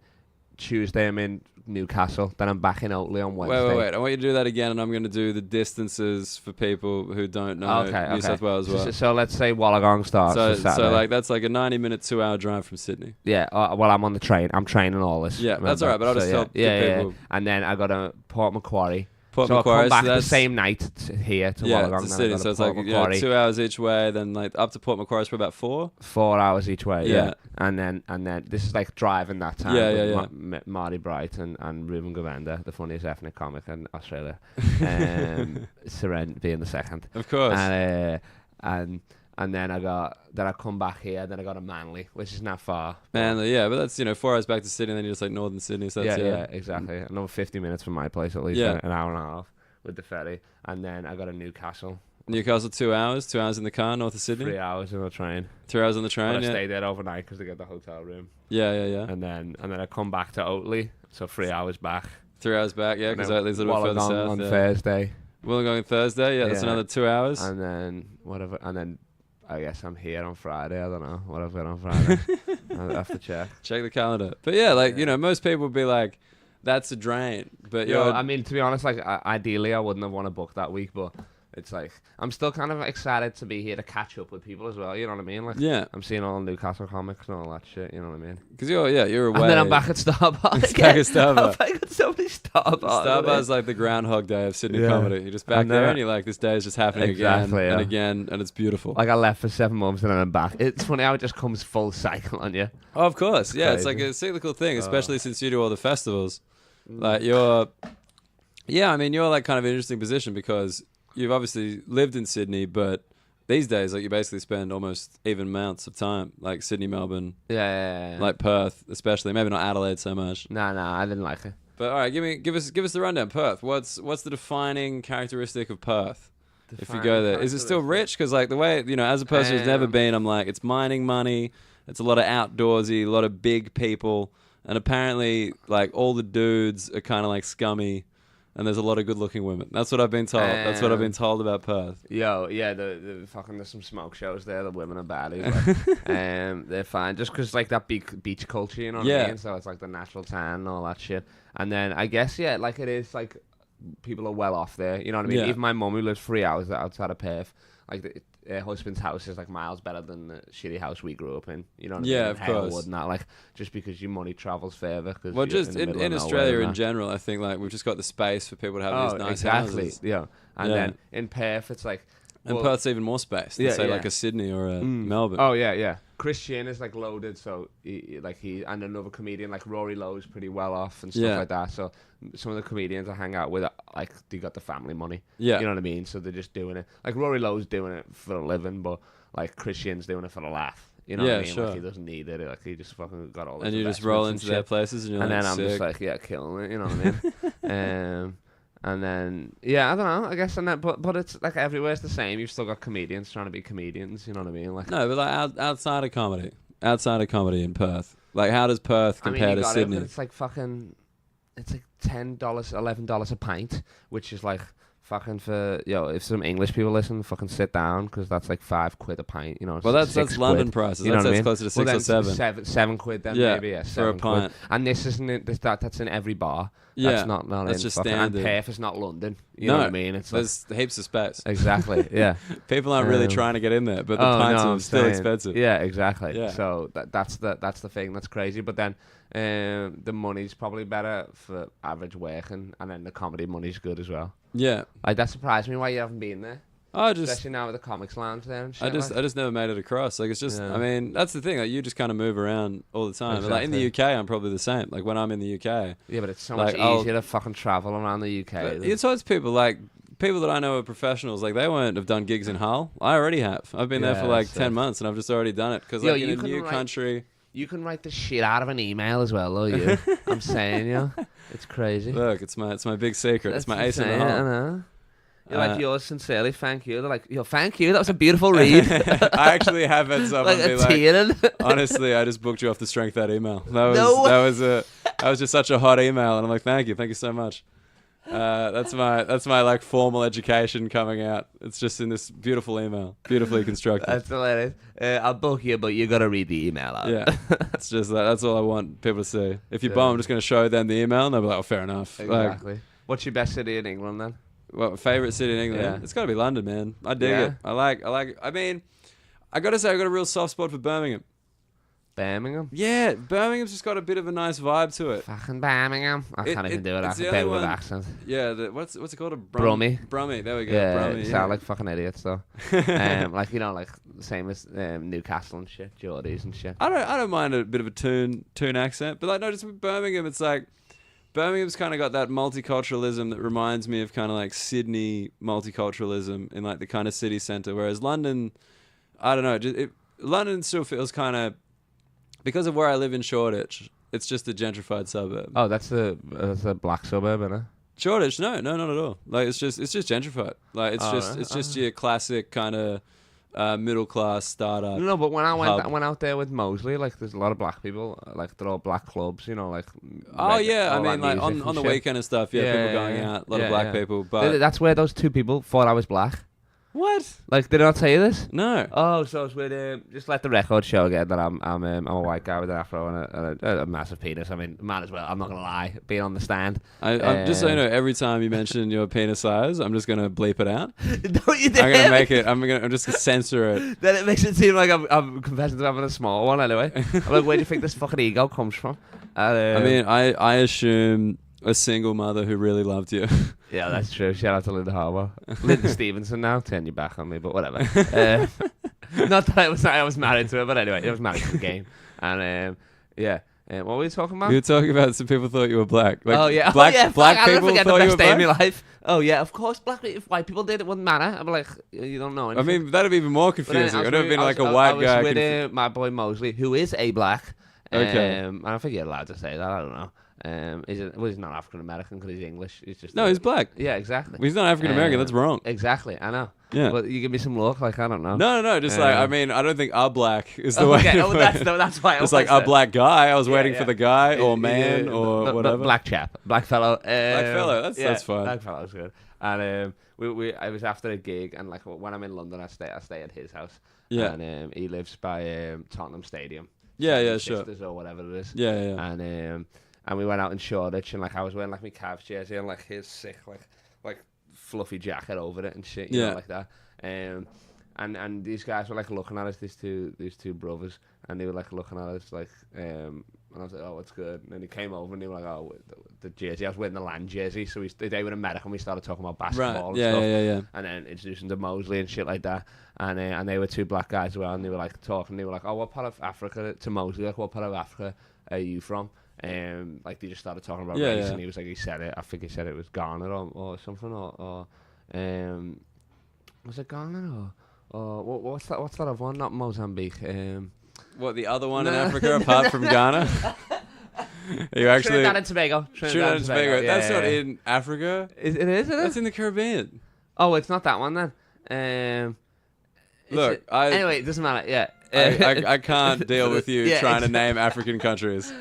[SPEAKER 2] Tuesday, I'm in Newcastle, then I'm back in Oatley on Wednesday.
[SPEAKER 1] Wait. I want you to do that again, and I'm going to do the distances for people who don't know New South Wales well.
[SPEAKER 2] So let's say Wollongong starts
[SPEAKER 1] So
[SPEAKER 2] Saturday.
[SPEAKER 1] like that's like a 90-minute, 2-hour drive from Sydney.
[SPEAKER 2] Yeah, well, I'm on the train. I'm training all this.
[SPEAKER 1] Yeah, that's all right, but I'll just tell people.
[SPEAKER 2] And then I got to Port Macquarie.
[SPEAKER 1] Port
[SPEAKER 2] So I
[SPEAKER 1] Macquarie,
[SPEAKER 2] come back
[SPEAKER 1] so
[SPEAKER 2] the
[SPEAKER 1] that's
[SPEAKER 2] same night here to Wollongong.
[SPEAKER 1] to
[SPEAKER 2] then I
[SPEAKER 1] Sydney.
[SPEAKER 2] go to
[SPEAKER 1] So it's
[SPEAKER 2] Port
[SPEAKER 1] like
[SPEAKER 2] Macquarie.
[SPEAKER 1] 2 hours each way. Then like up to Port Macquarie is for about 4.
[SPEAKER 2] 4 hours each way.
[SPEAKER 1] Yeah.
[SPEAKER 2] Yeah. And then this is like driving that time.
[SPEAKER 1] Yeah,
[SPEAKER 2] with
[SPEAKER 1] yeah,
[SPEAKER 2] Marty Bright and Ruben Govender, the funniest ethnic comic in Australia. Seren being the second.
[SPEAKER 1] Of course.
[SPEAKER 2] And then I come back here. Then I go to Manly, which is not far.
[SPEAKER 1] Man, yeah, but that's 4 hours back to Sydney, and then you're just like northern Sydney. So that's,
[SPEAKER 2] Yeah, exactly. Another 50 minutes from my place at least.
[SPEAKER 1] Yeah.
[SPEAKER 2] An hour and a half with the ferry, and then I got to Newcastle.
[SPEAKER 1] Newcastle 2 hours. 2 hours in the car north of Sydney.
[SPEAKER 2] 3 hours in the train.
[SPEAKER 1] 3 hours on the
[SPEAKER 2] But
[SPEAKER 1] train.
[SPEAKER 2] I
[SPEAKER 1] Yeah.
[SPEAKER 2] stayed there overnight because they get the hotel room.
[SPEAKER 1] Yeah.
[SPEAKER 2] And then I come back to Oatley, so 3 hours back.
[SPEAKER 1] 3 hours back. Yeah, because
[SPEAKER 2] And then
[SPEAKER 1] Oatley's a little bit further
[SPEAKER 2] Wollongong
[SPEAKER 1] south.
[SPEAKER 2] on
[SPEAKER 1] Yeah.
[SPEAKER 2] Thursday,
[SPEAKER 1] Wollongong Thursday. Yeah, that's
[SPEAKER 2] Yeah.
[SPEAKER 1] another 2 hours.
[SPEAKER 2] and then whatever, and then I guess I'm here on Friday. I don't know what I've got on Friday. I'll have to check.
[SPEAKER 1] Check the calendar. But yeah, like most people would be like, "That's a drain." But
[SPEAKER 2] I mean, to be honest, like ideally, I wouldn't have want to book that week, but it's like I'm still kind of excited to be here to catch up with people as well. You know what I mean? Like,
[SPEAKER 1] yeah,
[SPEAKER 2] I'm seeing all Newcastle comics and all that shit. You know what I mean?
[SPEAKER 1] because you're away.
[SPEAKER 2] And then I'm back at Starbucks.
[SPEAKER 1] It's back at Starbucks.
[SPEAKER 2] I'm back at so many Starbucks.
[SPEAKER 1] Starbucks like the Groundhog Day of Sydney
[SPEAKER 2] Yeah.
[SPEAKER 1] comedy. You're just back
[SPEAKER 2] And
[SPEAKER 1] there,
[SPEAKER 2] then
[SPEAKER 1] and you're like, "This day is just happening
[SPEAKER 2] Exactly,
[SPEAKER 1] again and
[SPEAKER 2] yeah.
[SPEAKER 1] again, and it's beautiful."
[SPEAKER 2] Like I left for 7 months and then I'm back. It's funny how it just comes full cycle on you.
[SPEAKER 1] Oh, of course, yeah, it's like
[SPEAKER 2] crazy.
[SPEAKER 1] a cyclical thing, especially since you do all the festivals. Like you're like kind of an interesting position because you've obviously lived in Sydney, but these days, like you basically spend almost even amounts of time, like Sydney, Melbourne,
[SPEAKER 2] Yeah.
[SPEAKER 1] like Perth, especially. Maybe not Adelaide so much.
[SPEAKER 2] No, I didn't like it.
[SPEAKER 1] But all right, give us the rundown. Perth. What's the defining characteristic of Perth? If you go there, is it still rich? Because like the way as a person who's never been, I'm like, it's mining money. It's a lot of outdoorsy, a lot of big people, and apparently like all the dudes are kind of like scummy. And there's a lot of good-looking women. That's what I've been told. That's what I've been told about Perth.
[SPEAKER 2] Yo, yeah, the fucking there's some smoke shows there. The women are baddies. Like, they're fine just because like that beach culture, you know what I mean? So it's like the natural tan and all that shit. And then I guess like it is like people are well off there. You know what I mean?
[SPEAKER 1] Yeah.
[SPEAKER 2] Even my mum who lives 3 hours outside of Perth, like her husband's house is like miles better than the shitty house we grew up in. You know what I mean?
[SPEAKER 1] Yeah,
[SPEAKER 2] In
[SPEAKER 1] of course.
[SPEAKER 2] Harewood and that, like just because your money travels further. Cause
[SPEAKER 1] Well,
[SPEAKER 2] you're
[SPEAKER 1] just
[SPEAKER 2] in, the middle
[SPEAKER 1] in
[SPEAKER 2] of
[SPEAKER 1] Australia
[SPEAKER 2] nowhere
[SPEAKER 1] in
[SPEAKER 2] and that.
[SPEAKER 1] general, I think like we've just got the space for people to have these nice
[SPEAKER 2] exactly.
[SPEAKER 1] houses.
[SPEAKER 2] Yeah, and
[SPEAKER 1] Yeah.
[SPEAKER 2] then in Perth it's like.
[SPEAKER 1] And
[SPEAKER 2] well,
[SPEAKER 1] Perth's even more space than
[SPEAKER 2] Yeah,
[SPEAKER 1] say
[SPEAKER 2] yeah.
[SPEAKER 1] like a Sydney or a Melbourne.
[SPEAKER 2] Oh yeah. Christian is like loaded, so he and another comedian like Rory Lowe's pretty well off and stuff
[SPEAKER 1] Yeah.
[SPEAKER 2] like that. So some of the comedians I hang out with, like they got the family money.
[SPEAKER 1] Yeah.
[SPEAKER 2] You know what I mean? So they're just doing it. Like Rory Lowe's doing it for a living, but like Christian's doing it for the laugh. You know what
[SPEAKER 1] Yeah,
[SPEAKER 2] I mean?
[SPEAKER 1] sure.
[SPEAKER 2] Like he doesn't need it. Like he just fucking got all. This
[SPEAKER 1] And you just roll
[SPEAKER 2] investments
[SPEAKER 1] into
[SPEAKER 2] and
[SPEAKER 1] their
[SPEAKER 2] shit.
[SPEAKER 1] places and you're
[SPEAKER 2] And
[SPEAKER 1] like,
[SPEAKER 2] then I'm
[SPEAKER 1] sick.
[SPEAKER 2] just like, yeah, killing it. You know what I mean? And then I don't know. I guess but it's like everywhere it's the same. You've still got comedians trying to be comedians. You know what I mean? Like
[SPEAKER 1] No, but like outside of comedy in Perth, like how does Perth compare
[SPEAKER 2] you
[SPEAKER 1] to
[SPEAKER 2] got
[SPEAKER 1] Sydney?
[SPEAKER 2] It, but it's like fucking, it's like $10, $11 a pint, which is like fucking for if some English people listen, fucking sit down because that's like £5 a pint. You know.
[SPEAKER 1] Well, that's
[SPEAKER 2] £6
[SPEAKER 1] London prices.
[SPEAKER 2] You know
[SPEAKER 1] That's
[SPEAKER 2] what I mean?
[SPEAKER 1] closer to 6 or 7.
[SPEAKER 2] Seven quid then
[SPEAKER 1] Yeah,
[SPEAKER 2] maybe. Yeah,
[SPEAKER 1] for a
[SPEAKER 2] £7.
[SPEAKER 1] pint.
[SPEAKER 2] And this isn't that's in every bar.
[SPEAKER 1] Yeah,
[SPEAKER 2] That's not
[SPEAKER 1] that's
[SPEAKER 2] in
[SPEAKER 1] just
[SPEAKER 2] fucking,
[SPEAKER 1] standard.
[SPEAKER 2] And Perth is not London. You know what I mean? It's like,
[SPEAKER 1] There's heaps of space.
[SPEAKER 2] exactly. Yeah.
[SPEAKER 1] People aren't really
[SPEAKER 2] Um,
[SPEAKER 1] trying to get in there, but the pints
[SPEAKER 2] no,
[SPEAKER 1] are
[SPEAKER 2] I'm
[SPEAKER 1] still
[SPEAKER 2] saying.
[SPEAKER 1] expensive.
[SPEAKER 2] Yeah, exactly.
[SPEAKER 1] Yeah.
[SPEAKER 2] So that's the thing that's crazy. But then the money's probably better for average working, and then the comedy money's good as well.
[SPEAKER 1] Yeah.
[SPEAKER 2] Like that surprised me why you haven't been there. especially now with the comics lounge there and shit.
[SPEAKER 1] I just never made it across. Like, it's just,
[SPEAKER 2] Yeah.
[SPEAKER 1] I mean, that's the thing. Like, you just kind of move around all the time. Like in the UK, I'm probably the same. Like when I'm in the UK,
[SPEAKER 2] Yeah, but it's so
[SPEAKER 1] like,
[SPEAKER 2] much easier to fucking travel around the UK.
[SPEAKER 1] it's always people like people that I know are professionals. Like they won't have done gigs in Hull. I already have. I've been there for like 10 months, and I've just already done it because like in a new country.
[SPEAKER 2] You can write the shit out of an email as well, though. You, I'm saying, it's crazy.
[SPEAKER 1] Look, it's my big secret.
[SPEAKER 2] That's
[SPEAKER 1] it's my ace in the
[SPEAKER 2] insane,
[SPEAKER 1] hole.
[SPEAKER 2] I know. You're like, yours sincerely, thank you. They're like, thank you. That was a beautiful read.
[SPEAKER 1] I actually have had someone be like, honestly, I just booked you off the strength of that email. That was just such a hot email, and I'm like, thank you so much. That's my like formal education coming out. It's just in this beautiful email, beautifully constructed.
[SPEAKER 2] That's hilarious. I'll book you, but you gotta read the email out.
[SPEAKER 1] Yeah, it's just that's all I want people to see. If you bomb, I'm just gonna show them the email, and they'll be like, oh, fair enough.
[SPEAKER 2] Exactly.
[SPEAKER 1] Like,
[SPEAKER 2] what's your best city in England then?
[SPEAKER 1] Well, favorite city in England?
[SPEAKER 2] Yeah.
[SPEAKER 1] It's got to be London, man. I dig it. I like. I mean, I got to say, I got a real soft spot for Birmingham.
[SPEAKER 2] Birmingham?
[SPEAKER 1] Yeah, Birmingham's just got a bit of a nice vibe to it.
[SPEAKER 2] Fucking Birmingham. I can't even do it. I can bear with accent.
[SPEAKER 1] Yeah, what's it called?
[SPEAKER 2] Brummy.
[SPEAKER 1] Brummy, there we go.
[SPEAKER 2] Yeah,
[SPEAKER 1] Brummy,
[SPEAKER 2] sound like fucking idiots though. Like like same as Newcastle and shit, Geordies and shit.
[SPEAKER 1] I don't mind a bit of a toon accent, but like no, just with Birmingham, it's like Birmingham's kind of got that multiculturalism that reminds me of kind of like Sydney multiculturalism in like the kind of city centre, whereas London, I don't know, London still feels kind of, because of where I live in Shoreditch, it's just a gentrified suburb.
[SPEAKER 2] Oh, that's the black suburb, isn't it?
[SPEAKER 1] Shoreditch, no, not at all. Like it's just gentrified. Like it's just your classic kind of middle class startup.
[SPEAKER 2] No, but when I went out there with Mosley, like there's a lot of black people, like they're all black clubs, like.
[SPEAKER 1] Oh yeah, I mean like on the weekend and stuff. Yeah, people going out, a lot of black people. But
[SPEAKER 2] that's where those two people thought I was black.
[SPEAKER 1] What?
[SPEAKER 2] Like, did I not tell you this?
[SPEAKER 1] No.
[SPEAKER 2] Oh, so it's with just let the record show again that I'm a white guy with an afro and a massive penis. I mean, might as well. I'm not gonna lie, being on the stand.
[SPEAKER 1] I'm just so you know, every time you mention your penis size, I'm just gonna bleep it out.
[SPEAKER 2] Don't you dare.
[SPEAKER 1] I'm gonna make it. I'm just gonna censor it.
[SPEAKER 2] Then it makes it seem like I'm confessing to having a small one. Anyway, I'm like, where do you think this fucking ego comes from?
[SPEAKER 1] I mean, I assume a single mother who really loved you.
[SPEAKER 2] Yeah, that's true. Shout out to Linda Harbour. Linda Stevenson now. Turn your back on me, but whatever. Not that I was married to her, but anyway, I was married to the game. And what were we talking about?
[SPEAKER 1] You were talking about some people thought you were black. Like,
[SPEAKER 2] oh yeah,
[SPEAKER 1] black
[SPEAKER 2] people
[SPEAKER 1] thought you were black.
[SPEAKER 2] In my life. Oh yeah, of course, black. If white people did, it wouldn't matter. I'm like, you don't know anything.
[SPEAKER 1] I mean, that'd be even more confusing. I'd have been like a white guy.
[SPEAKER 2] I was with my boy Mosley, who is a black.
[SPEAKER 1] Okay.
[SPEAKER 2] I don't think you're allowed to say that. I don't know. He's not African American because he's English. He's just
[SPEAKER 1] he's black.
[SPEAKER 2] Yeah, exactly.
[SPEAKER 1] Well, he's not African American. That's wrong.
[SPEAKER 2] Exactly, I know.
[SPEAKER 1] Yeah,
[SPEAKER 2] but you give me some look, like I don't know.
[SPEAKER 1] No. Just like I mean, I don't think a black is the way.
[SPEAKER 2] Okay, that's why.
[SPEAKER 1] It's like a black guy. I was waiting for the guy or man or whatever.
[SPEAKER 2] Black chap, black fellow.
[SPEAKER 1] Black fellow. That's fine.
[SPEAKER 2] Black fellow's good. And I was after a gig, and like when I'm in London, I stay at his house.
[SPEAKER 1] Yeah.
[SPEAKER 2] And he lives by Tottenham Stadium.
[SPEAKER 1] Yeah, sure.
[SPEAKER 2] Or whatever it is.
[SPEAKER 1] Yeah.
[SPEAKER 2] And we went out in Shoreditch, and like I was wearing like my Cavs jersey and like his sick like fluffy jacket over it and shit, you know, like that. And these guys were like looking at us, these two brothers, and they were like looking at us like, and I was like, oh, what's good? And then he came over and they were like, oh, the jersey. I was wearing the Land jersey, so they were in America and we started talking about basketball and stuff. Yeah. And then introducing to Mosley and shit like that. And they were two black guys as well, and they were like talking. They were like, oh, what part of Africa? To Mosley, like, what part of Africa are you from? Like they just started talking about race, and he was like, I think he said it was Ghana or something, or was it Ghana or what's that other one? Not Mozambique.
[SPEAKER 1] What, the other one in Africa apart from Ghana? Are you actually
[SPEAKER 2] Trinidad and Tobago?
[SPEAKER 1] Trinidad and Tobago. That's not in Africa.
[SPEAKER 2] It is.
[SPEAKER 1] That's in the Caribbean.
[SPEAKER 2] Oh, it's not that one then.
[SPEAKER 1] Look,
[SPEAKER 2] anyway, it doesn't matter. Yeah.
[SPEAKER 1] I can't deal with you trying to name African countries.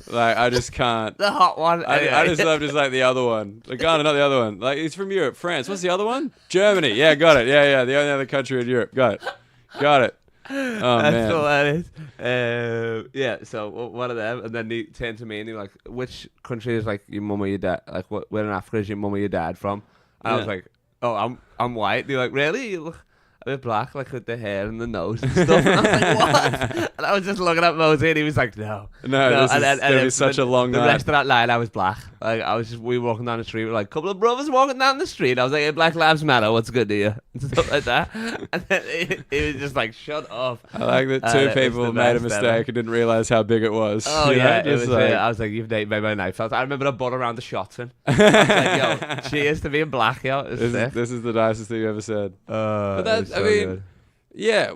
[SPEAKER 1] Like I just can't.
[SPEAKER 2] The hot one.
[SPEAKER 1] I just love just like the other one. Like Ghana, not the other one. Like he's from Europe, France. What's the other one? Germany. Yeah, got it. Yeah. The only other country in Europe. Got it. Oh man.
[SPEAKER 2] That's hilarious. Yeah. So one of them, and then they turned to me and they were like, "Which country is like your mum or your dad? Like where in Africa is your mum or your dad from?" And I was like, "Oh, I'm white." They're like, "Really?" a bit black, like with the hair and the nose and stuff. And I was like, what? And I was just looking at Mosey, and he was like, no.
[SPEAKER 1] This is going to be such a long
[SPEAKER 2] The
[SPEAKER 1] night.
[SPEAKER 2] rest of that night, I was black. Like we were walking down the street, we were like a couple of brothers walking down the street. I was like, hey, Black Lives Matter, what's good to you? And stuff like that. And then he was just like, shut up.
[SPEAKER 1] I like that two people made a mistake and didn't realize how big it was.
[SPEAKER 2] Oh,
[SPEAKER 1] You know,
[SPEAKER 2] yeah. It
[SPEAKER 1] just
[SPEAKER 2] was,
[SPEAKER 1] like-
[SPEAKER 2] I was like, you've made my night felt. I remember I bought around the shots in. I was like, yo, cheers to being black, yo.
[SPEAKER 1] This is the nicest thing you ever said. But
[SPEAKER 2] That
[SPEAKER 1] that, I mean, yeah,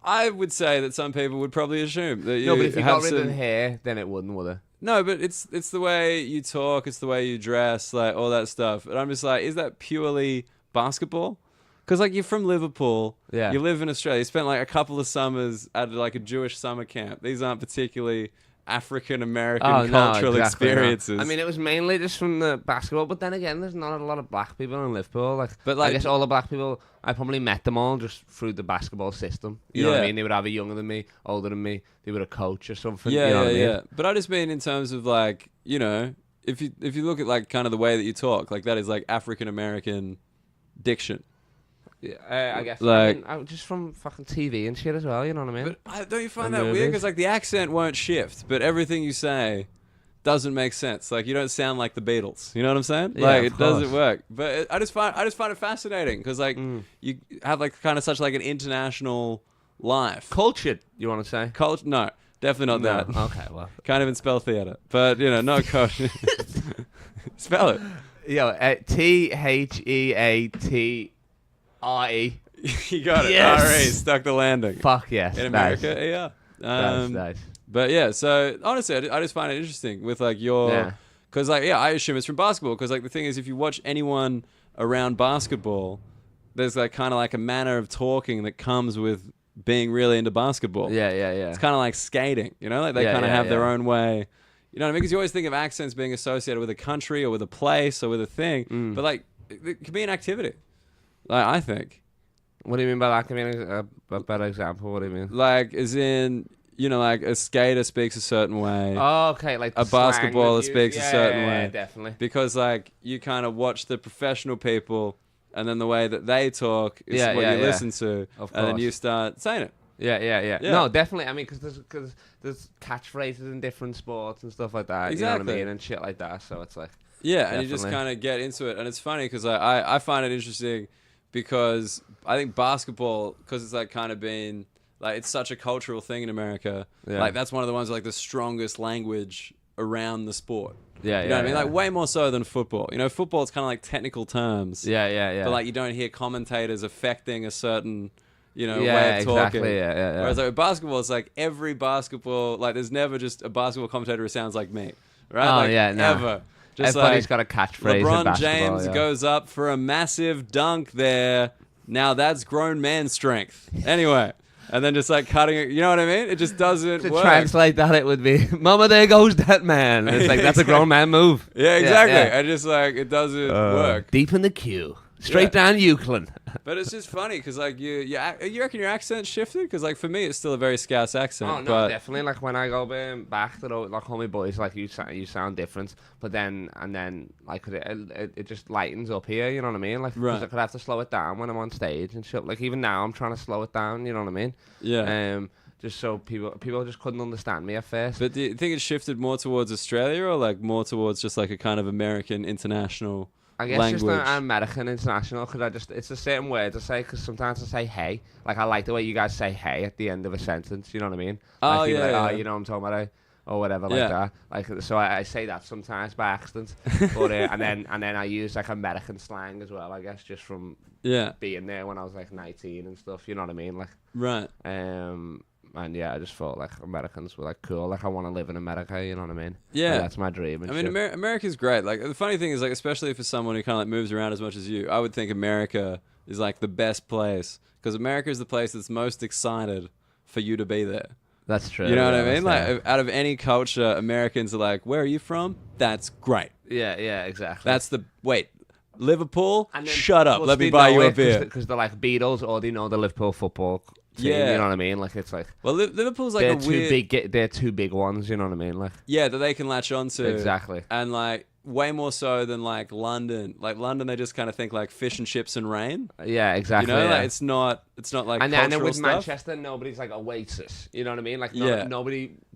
[SPEAKER 1] I would say that some people would probably assume that you
[SPEAKER 2] no, but if you
[SPEAKER 1] have
[SPEAKER 2] got rid of
[SPEAKER 1] some-
[SPEAKER 2] the hair, then it wouldn't, would it?
[SPEAKER 1] No, but it's the way you talk, it's the way you dress, like all that stuff. And I'm just like, is that purely basketball? Because like you're from Liverpool,
[SPEAKER 2] Yeah.
[SPEAKER 1] you live in Australia, you spent like a couple of summers at like a Jewish summer camp. These aren't particularly African American cultural experiences.
[SPEAKER 2] I mean, it was mainly just from the basketball, but then again, there's not a lot of black people in Liverpool.
[SPEAKER 1] But,
[SPEAKER 2] I guess all the black people, I probably met them all just through the basketball system. You know what I
[SPEAKER 1] Yeah.
[SPEAKER 2] mean? They would either younger than me, older than me. They were a coach or something.
[SPEAKER 1] Yeah,
[SPEAKER 2] you know
[SPEAKER 1] yeah,
[SPEAKER 2] what I mean?
[SPEAKER 1] yeah. But I just mean in terms of like, you know, if you look at like kind of the way that you talk, like that is like African American diction.
[SPEAKER 2] Yeah, I guess.
[SPEAKER 1] Like-
[SPEAKER 2] I mean, just from fucking TV and shit as well. You know what I mean?
[SPEAKER 1] But don't you find
[SPEAKER 2] And
[SPEAKER 1] that weird?
[SPEAKER 2] movies.
[SPEAKER 1] Because like the accent won't shift, but everything you say doesn't make sense. Like you don't sound like the Beatles. You know what I'm saying?
[SPEAKER 2] Yeah,
[SPEAKER 1] Like
[SPEAKER 2] of
[SPEAKER 1] it doesn't
[SPEAKER 2] course.
[SPEAKER 1] work. But I just find it fascinating because like you have like kind of such like an international life.
[SPEAKER 2] Cultured, you want to say?
[SPEAKER 1] Culture? No, definitely not that.
[SPEAKER 2] Okay, well.
[SPEAKER 1] Can't even spell theater. But you know, no culture. Spell it.
[SPEAKER 2] Yo, THEATRE.
[SPEAKER 1] You got it.
[SPEAKER 2] Yes.
[SPEAKER 1] Alright, stuck the landing.
[SPEAKER 2] Fuck yes.
[SPEAKER 1] In
[SPEAKER 2] nice.
[SPEAKER 1] America, yeah.
[SPEAKER 2] Nice.
[SPEAKER 1] But yeah, so honestly, I just find it interesting with like your,
[SPEAKER 2] Yeah.
[SPEAKER 1] because like yeah, I assume it's from basketball. Because like the thing is, if you watch anyone around basketball, there's like kind of like a manner of talking that comes with being really into basketball.
[SPEAKER 2] Yeah.
[SPEAKER 1] It's kind of like skating, you know, like they
[SPEAKER 2] Yeah,
[SPEAKER 1] kind of
[SPEAKER 2] yeah,
[SPEAKER 1] have their
[SPEAKER 2] yeah.
[SPEAKER 1] own way. You know what I mean? Because you always think of accents being associated with a country or with a place or with a thing, but like it could be an activity. Like I think.
[SPEAKER 2] What do you mean by that? Give me a better example. What do you mean?
[SPEAKER 1] Like, as in, you know, like a skater speaks a certain way.
[SPEAKER 2] Oh, okay. Like
[SPEAKER 1] A
[SPEAKER 2] the slang
[SPEAKER 1] basketballer
[SPEAKER 2] that's used.
[SPEAKER 1] speaks a certain
[SPEAKER 2] yeah,
[SPEAKER 1] way.
[SPEAKER 2] Yeah, definitely.
[SPEAKER 1] Because, like, you kind of watch the professional people, and then the way that they talk is
[SPEAKER 2] Yeah,
[SPEAKER 1] what
[SPEAKER 2] yeah,
[SPEAKER 1] you
[SPEAKER 2] yeah.
[SPEAKER 1] listen to,
[SPEAKER 2] Of
[SPEAKER 1] and then
[SPEAKER 2] course.
[SPEAKER 1] you start saying it.
[SPEAKER 2] Yeah.
[SPEAKER 1] Yeah.
[SPEAKER 2] No, definitely. I mean, because there's catchphrases in different sports and stuff like that. You know what
[SPEAKER 1] Exactly.
[SPEAKER 2] I mean? And shit like that. So it's like,
[SPEAKER 1] Yeah, and you just
[SPEAKER 2] Definitely.
[SPEAKER 1] kind of get into it. And it's funny because I find it interesting because I think basketball, because it's like kind of been, like, it's such a cultural thing in America.
[SPEAKER 2] Yeah.
[SPEAKER 1] Like, that's one of the ones with, like, the strongest language around the sport.
[SPEAKER 2] yeah,
[SPEAKER 1] You know what I mean?
[SPEAKER 2] yeah.
[SPEAKER 1] Like, way more so than football. You know, football is kind of like technical terms.
[SPEAKER 2] yeah.
[SPEAKER 1] But, like, you don't hear commentators affecting a certain, you know,
[SPEAKER 2] yeah,
[SPEAKER 1] way of talking.
[SPEAKER 2] exactly. Yeah.
[SPEAKER 1] Whereas, like, with basketball, it's like every basketball, like, there's never just a basketball commentator who sounds like me. Right?
[SPEAKER 2] Oh,
[SPEAKER 1] Like,
[SPEAKER 2] yeah, nah.
[SPEAKER 1] Ever. Just
[SPEAKER 2] Everybody's
[SPEAKER 1] like,
[SPEAKER 2] got a catchphrase. in
[SPEAKER 1] LeBron
[SPEAKER 2] basketball,
[SPEAKER 1] James
[SPEAKER 2] yeah.
[SPEAKER 1] goes up for a massive dunk there. Now that's grown man strength. Anyway. And then just like cutting it, you know what I mean? It just doesn't
[SPEAKER 2] To
[SPEAKER 1] work.
[SPEAKER 2] translate that, it would be, "Mama, there goes that man." It's like that's a grown man move.
[SPEAKER 1] Yeah, exactly.
[SPEAKER 2] Yeah.
[SPEAKER 1] And just like it doesn't work.
[SPEAKER 2] Deep in the queue, straight down Euclid.
[SPEAKER 1] But it's just funny because like you reckon your accent shifted? Because like for me, it's still a very Scouse accent.
[SPEAKER 2] Oh no,
[SPEAKER 1] but
[SPEAKER 2] definitely. Like when I go back to like all my boys, like you sound different. But then like it just lightens up here. You know what I mean? Like 'cause
[SPEAKER 1] Right.
[SPEAKER 2] I could have to slow it down when I'm on stage and shit. Like even now, I'm trying to slow it down. You know what I mean?
[SPEAKER 1] yeah.
[SPEAKER 2] Just so people just couldn't understand me at first.
[SPEAKER 1] But do you think it shifted more towards Australia or like more towards just like a kind of American international
[SPEAKER 2] I guess
[SPEAKER 1] language?
[SPEAKER 2] just an American international, because it's a certain word to say, because sometimes I say hey. Like I like the way you guys say hey at the end of a sentence, you know what I mean?
[SPEAKER 1] Oh,
[SPEAKER 2] Like, you'd be
[SPEAKER 1] yeah,
[SPEAKER 2] like,
[SPEAKER 1] yeah.
[SPEAKER 2] you know what I'm talking about, or whatever
[SPEAKER 1] Yeah.
[SPEAKER 2] like that. Like so I say that sometimes by accident. But and then I use like American slang as well, I guess, just from
[SPEAKER 1] Yeah,
[SPEAKER 2] being there when I was like 19 and stuff, you know what I mean? Like
[SPEAKER 1] right.
[SPEAKER 2] and yeah, I just thought like Americans were like cool. Like I want to live in America, you know what I mean?
[SPEAKER 1] Yeah.
[SPEAKER 2] Like, that's my dream. And
[SPEAKER 1] I mean,
[SPEAKER 2] shit.
[SPEAKER 1] America's great. Like the funny thing is, like especially for someone who kind of like moves around as much as you, I would think America is like the best place because America is the place that's most excited for you to be there.
[SPEAKER 2] That's true.
[SPEAKER 1] You know what
[SPEAKER 2] yeah,
[SPEAKER 1] I mean?
[SPEAKER 2] that's
[SPEAKER 1] Like out of any culture, Americans are like, "Where are you from? That's great.
[SPEAKER 2] yeah, exactly.
[SPEAKER 1] That's the wait." Liverpool,
[SPEAKER 2] And then
[SPEAKER 1] shut up.
[SPEAKER 2] plus
[SPEAKER 1] Let me
[SPEAKER 2] they
[SPEAKER 1] buy
[SPEAKER 2] know
[SPEAKER 1] you a
[SPEAKER 2] it
[SPEAKER 1] beer.
[SPEAKER 2] because they're like Beatles, or they know the Liverpool football team.
[SPEAKER 1] Yeah.
[SPEAKER 2] You know what I mean? Like it's like
[SPEAKER 1] Well, Liverpool's like
[SPEAKER 2] they're
[SPEAKER 1] a weird,
[SPEAKER 2] big. They're two big ones. You know what I mean? Like
[SPEAKER 1] yeah, that they can latch onto.
[SPEAKER 2] exactly.
[SPEAKER 1] And like way more so than like London. Like London, they just kind of think like fish and chips and rain.
[SPEAKER 2] Yeah, exactly.
[SPEAKER 1] You know,
[SPEAKER 2] yeah.
[SPEAKER 1] like it's not like
[SPEAKER 2] and
[SPEAKER 1] cultural
[SPEAKER 2] then with
[SPEAKER 1] stuff.
[SPEAKER 2] Manchester, nobody's like Oasis. You know what I mean? Like
[SPEAKER 1] Yeah.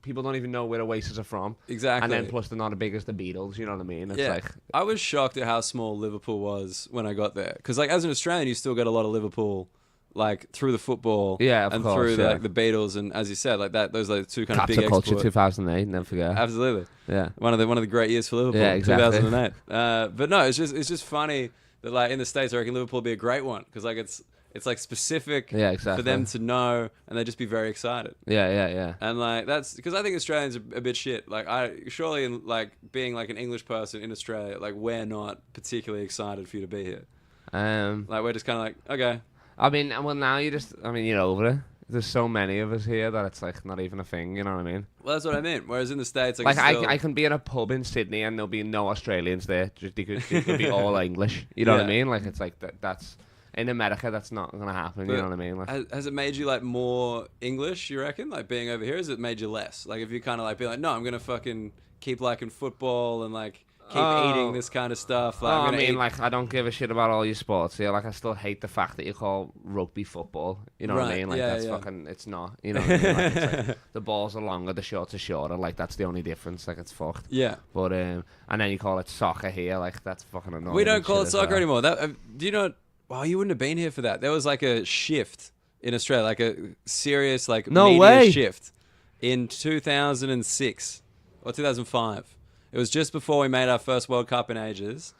[SPEAKER 2] people don't even know where Oasis are from.
[SPEAKER 1] Exactly.
[SPEAKER 2] And then plus they're not as big as the Beatles. You know what I mean? It's like
[SPEAKER 1] I was shocked at how small Liverpool was when I got there. Because like as an Australian, you still get a lot of Liverpool. Like through the football,
[SPEAKER 2] of
[SPEAKER 1] and
[SPEAKER 2] course,
[SPEAKER 1] through
[SPEAKER 2] yeah.
[SPEAKER 1] like the Beatles, and as you said, like that, those are the two kind of
[SPEAKER 2] Capture
[SPEAKER 1] big
[SPEAKER 2] Culture
[SPEAKER 1] export.
[SPEAKER 2] 2008, never forget.
[SPEAKER 1] Absolutely,
[SPEAKER 2] Yeah,
[SPEAKER 1] one of the great years for Liverpool.
[SPEAKER 2] Yeah, exactly.
[SPEAKER 1] 2008. But no, it's just funny that like in the States, I reckon Liverpool would be a great one because like it's like specific
[SPEAKER 2] exactly.
[SPEAKER 1] for them to know, and they'd just be very excited.
[SPEAKER 2] Yeah.
[SPEAKER 1] And like that's because I think Australians are a bit shit. Like surely in like being like an English person in Australia, like we're not particularly excited for you to be here. Like we're just kind of like okay.
[SPEAKER 2] I mean, well, now you're over it. There's so many of us here that it's like not even a thing. You know what I mean?
[SPEAKER 1] Well, that's what I mean. Whereas in the States,
[SPEAKER 2] like I can be in a pub in Sydney and there'll be no Australians there. Just it could be all English. You know what I mean? Like it's like that's in America. That's not gonna happen. You know what I mean? Like,
[SPEAKER 1] has it made you like more English? You reckon? Like being over here, has it made you less? Like if you kind of like be like, no, I'm gonna fucking keep liking football and like. Keep eating this kind of stuff. Like,
[SPEAKER 2] like I don't give a shit about all your sports. Yeah, like I still hate the fact that you call rugby football. You know what I mean? Like that's fucking. It's not. You know what I mean? Like, it's like the balls are longer, the shorts are shorter. Like that's the only difference. Like it's fucked.
[SPEAKER 1] Yeah.
[SPEAKER 2] But and then you call it soccer here. Like that's fucking annoying.
[SPEAKER 1] We don't call it soccer anymore. That do you know? Well, you wouldn't have been here for that. There was like a shift in Australia, like a serious like media shift in 2006 or 2005. It was just before we made our first World Cup in ages.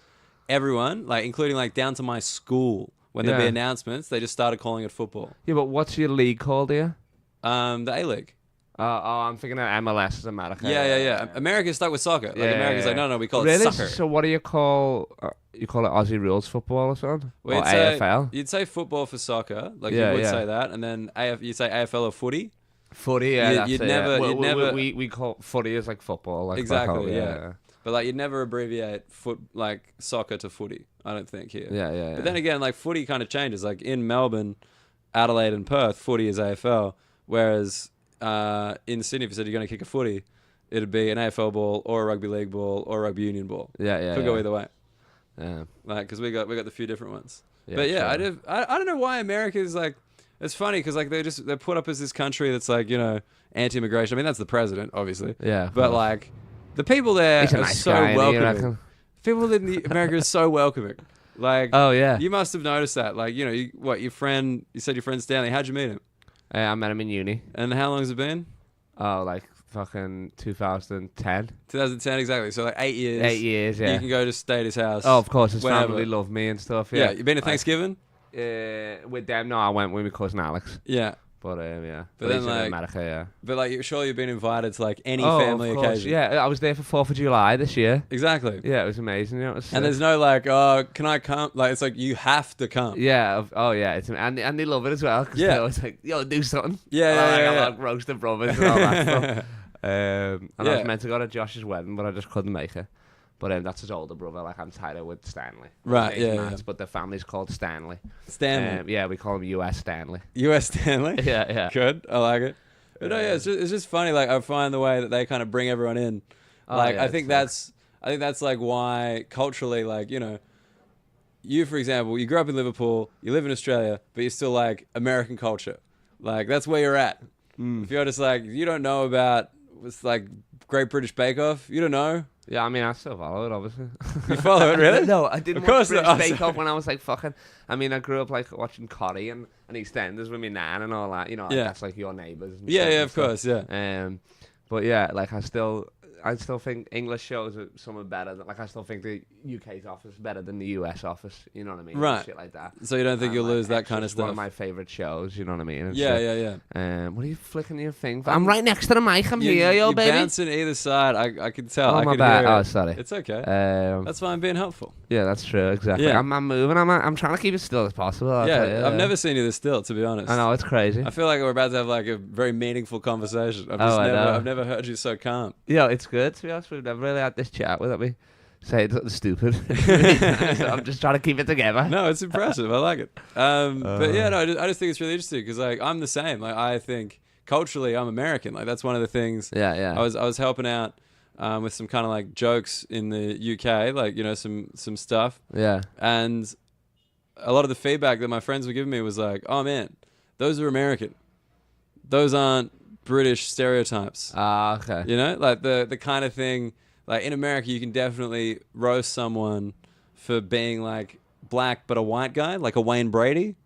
[SPEAKER 1] Everyone, like including like down to my school, when there'd be announcements, they just started calling it football.
[SPEAKER 2] Yeah, but what's your league called here?
[SPEAKER 1] The A-League.
[SPEAKER 2] I'm thinking of MLS as America.
[SPEAKER 1] Yeah. America's stuck with soccer. Like America's like, no, we call it soccer.
[SPEAKER 2] So what do you call? You call it Aussie rules football or something?
[SPEAKER 1] Well,
[SPEAKER 2] or AFL?
[SPEAKER 1] You'd say football for soccer, like you would say that, and then you'd say AFL or footy.
[SPEAKER 2] Footy, yeah.
[SPEAKER 1] You'd never.
[SPEAKER 2] We call footy as like football, like
[SPEAKER 1] exactly, yeah. But like you'd never abbreviate soccer to footy. I don't think here.
[SPEAKER 2] Yeah.
[SPEAKER 1] But then again, like footy kind of changes. Like in Melbourne, Adelaide, and Perth, footy is AFL. Whereas in Sydney, if you said you're going to kick a footy, it'd be an AFL ball or a rugby league ball or a rugby union ball.
[SPEAKER 2] Yeah.
[SPEAKER 1] Could go either way.
[SPEAKER 2] Yeah.
[SPEAKER 1] Like because we got the few different ones.
[SPEAKER 2] Yeah,
[SPEAKER 1] but yeah,
[SPEAKER 2] sure.
[SPEAKER 1] I don't know why America is like. It's funny because like they're put up as this country that's like anti-immigration. I mean that's the president obviously.
[SPEAKER 2] Yeah.
[SPEAKER 1] But like the people there are
[SPEAKER 2] nice
[SPEAKER 1] so
[SPEAKER 2] guy,
[SPEAKER 1] welcoming. People in America are so welcoming. Like
[SPEAKER 2] oh yeah.
[SPEAKER 1] You must have noticed that. Like your friend. You said your friend Stanley. How'd you meet him?
[SPEAKER 2] I met him in uni.
[SPEAKER 1] And how long has it been?
[SPEAKER 2] Oh, like fucking 2010.
[SPEAKER 1] 2010 exactly. So like 8 years.
[SPEAKER 2] 8 years. Yeah.
[SPEAKER 1] You can go to stay at his house.
[SPEAKER 2] Oh, of course. His
[SPEAKER 1] whenever.
[SPEAKER 2] family love me and stuff.
[SPEAKER 1] Yeah. You been to Thanksgiving?
[SPEAKER 2] With them, no. I went with my cousin Alex.
[SPEAKER 1] Yeah.
[SPEAKER 2] But yeah.
[SPEAKER 1] But then
[SPEAKER 2] he's
[SPEAKER 1] like
[SPEAKER 2] in America, yeah.
[SPEAKER 1] But like, surely you've been invited to like any family
[SPEAKER 2] of course.
[SPEAKER 1] occasion.
[SPEAKER 2] Yeah, I was there for 4th of July this year.
[SPEAKER 1] Exactly.
[SPEAKER 2] Yeah, it was amazing. You know,
[SPEAKER 1] and there's no like, oh, can I come? Like, it's like you have to come.
[SPEAKER 2] Yeah. It's and they love it as well. Cause they're always like, yo, do something.
[SPEAKER 1] Yeah.
[SPEAKER 2] Like roasted brothers and all that stuff. And I was meant to go to Josh's wedding, but I just couldn't make it. But that's his older brother. Like I'm tied up with Stanley.
[SPEAKER 1] Right. Yeah.
[SPEAKER 2] But the family's called Stanley.
[SPEAKER 1] Stanley.
[SPEAKER 2] Yeah, we call him US Stanley.
[SPEAKER 1] US Stanley.
[SPEAKER 2] Yeah.
[SPEAKER 1] Good. I like it. But no, it's just funny. Like I find the way that they kind of bring everyone in. Like I think that's like why culturally, like you for example, you grew up in Liverpool, you live in Australia, but you're still like American culture. Like that's where you're at. If you're just like you don't know about what's like Great British Bake Off, you don't know.
[SPEAKER 2] Yeah, I mean, I still follow it, obviously.
[SPEAKER 1] You follow it, really?
[SPEAKER 2] No, I didn't watch British Bake Off when I was like fucking... I mean, I grew up like watching Cotty and EastEnders with my nan and all that. You know, that's like your neighbours.
[SPEAKER 1] Yeah, of course, yeah.
[SPEAKER 2] But yeah, like I still think English shows are somewhat better. Like I still think the UK's office is better than the US office. You know what I mean?
[SPEAKER 1] Right.
[SPEAKER 2] Shit like that.
[SPEAKER 1] So you don't think you'll lose that kind of stuff?
[SPEAKER 2] One of my favourite shows. You know what I mean?
[SPEAKER 1] Yeah.
[SPEAKER 2] What are you flicking your thing for? I'm right next to the mic. I'm here, yo, baby.
[SPEAKER 1] You're bouncing either side. I can tell.
[SPEAKER 2] Oh,
[SPEAKER 1] I
[SPEAKER 2] my
[SPEAKER 1] can
[SPEAKER 2] bad.
[SPEAKER 1] hear it.
[SPEAKER 2] Oh, sorry.
[SPEAKER 1] It's okay. That's fine being helpful.
[SPEAKER 2] Yeah, that's true. Exactly.
[SPEAKER 1] Yeah.
[SPEAKER 2] I'm moving. I'm trying to keep it still as possible.
[SPEAKER 1] I've never seen you this still, to be honest.
[SPEAKER 2] I know, it's crazy.
[SPEAKER 1] I feel like we're about to have like a very meaningful conversation. I've never heard you so calm.
[SPEAKER 2] Yeah, it's good, to be honest. We've never really had this chat without me saying something stupid. So I'm just trying to keep it together.
[SPEAKER 1] No, it's impressive. I like it. But yeah, no, I just think it's really interesting because like I'm the same. Like I think culturally I'm American. Like that's one of the things.
[SPEAKER 2] Yeah.
[SPEAKER 1] I was helping out with some kind of like jokes in the UK, like, some stuff.
[SPEAKER 2] Yeah.
[SPEAKER 1] And a lot of the feedback that my friends were giving me was like, oh man, those are American. Those aren't British stereotypes.
[SPEAKER 2] Ah, okay.
[SPEAKER 1] Like the kind of thing, like in America, you can definitely roast someone for being like black but a white guy, like a Wayne Brady.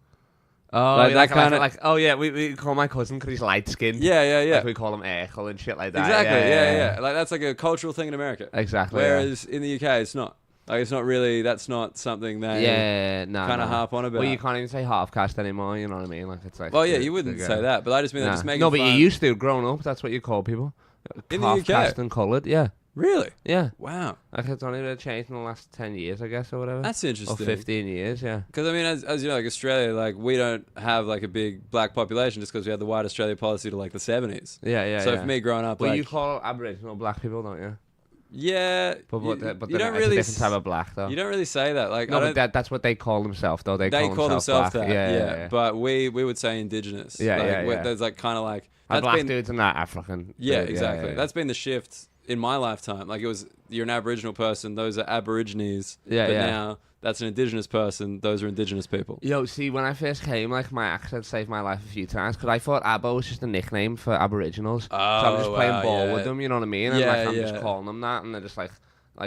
[SPEAKER 2] Oh,
[SPEAKER 1] like that kind of
[SPEAKER 2] like, oh yeah, we call my cousin because he's light skinned.
[SPEAKER 1] Yeah.
[SPEAKER 2] Like we call him Echel and shit like that.
[SPEAKER 1] Exactly. Yeah. Like that's like a cultural thing in America.
[SPEAKER 2] Exactly.
[SPEAKER 1] Whereas in the UK, it's not. Like it's not really. That's not something they kind of harp on about.
[SPEAKER 2] Well, you can't even say half caste anymore. You know what I mean? Like it's like.
[SPEAKER 1] Well, yeah, you wouldn't say that, but I just mean that just making.
[SPEAKER 2] No, but
[SPEAKER 1] fun.
[SPEAKER 2] you used to growing up. That's what you call people.
[SPEAKER 1] In the
[SPEAKER 2] half
[SPEAKER 1] UK?
[SPEAKER 2] caste and coloured. Yeah.
[SPEAKER 1] Really?
[SPEAKER 2] Yeah.
[SPEAKER 1] Wow.
[SPEAKER 2] Like it's only really changed in the last 10 years, I guess, or whatever.
[SPEAKER 1] That's interesting.
[SPEAKER 2] Or 15 years, yeah.
[SPEAKER 1] Because I mean, as you know, like Australia, like we don't have like a big black population just because we had the White Australia policy to like the 70s.
[SPEAKER 2] Yeah.
[SPEAKER 1] So for me growing up,
[SPEAKER 2] well,
[SPEAKER 1] like,
[SPEAKER 2] you call Aboriginal black people, don't you?
[SPEAKER 1] Yeah,
[SPEAKER 2] but
[SPEAKER 1] you
[SPEAKER 2] then
[SPEAKER 1] don't
[SPEAKER 2] it's
[SPEAKER 1] really
[SPEAKER 2] a different type of black, though.
[SPEAKER 1] You don't really say that. Like,
[SPEAKER 2] no, but that's what they call themselves, though. They call
[SPEAKER 1] themselves
[SPEAKER 2] black.
[SPEAKER 1] that.
[SPEAKER 2] Yeah.
[SPEAKER 1] But we would say indigenous.
[SPEAKER 2] Yeah,
[SPEAKER 1] like,
[SPEAKER 2] yeah.
[SPEAKER 1] There's like kind of like
[SPEAKER 2] a black dudes and that African.
[SPEAKER 1] Yeah,
[SPEAKER 2] dude,
[SPEAKER 1] exactly.
[SPEAKER 2] Yeah.
[SPEAKER 1] That's been the shift in my lifetime. Like it was, you're an Aboriginal person; those are Aborigines.
[SPEAKER 2] Yeah,
[SPEAKER 1] but
[SPEAKER 2] yeah.
[SPEAKER 1] now that's an indigenous person; those are indigenous people.
[SPEAKER 2] Yo, see, when I first came, like my accent saved my life a few times because I thought Abo was just a nickname for Aboriginals. So I'm just playing ball with them, you know what I mean? And I'm just calling them that, and they're just like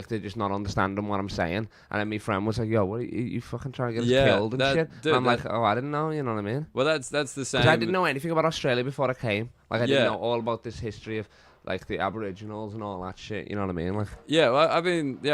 [SPEAKER 2] they're just not understanding what I'm saying. And then my friend was like, "Yo, what are you fucking trying to get us killed and shit?"
[SPEAKER 1] Dude,
[SPEAKER 2] and I'm like, "Oh, I didn't know," you know what I mean?
[SPEAKER 1] Well, that's the same.
[SPEAKER 2] Because I didn't know anything about Australia before I came. Like I didn't know all about this history of like the Aboriginals and all that shit. You know what I mean? Like,
[SPEAKER 1] yeah, well, I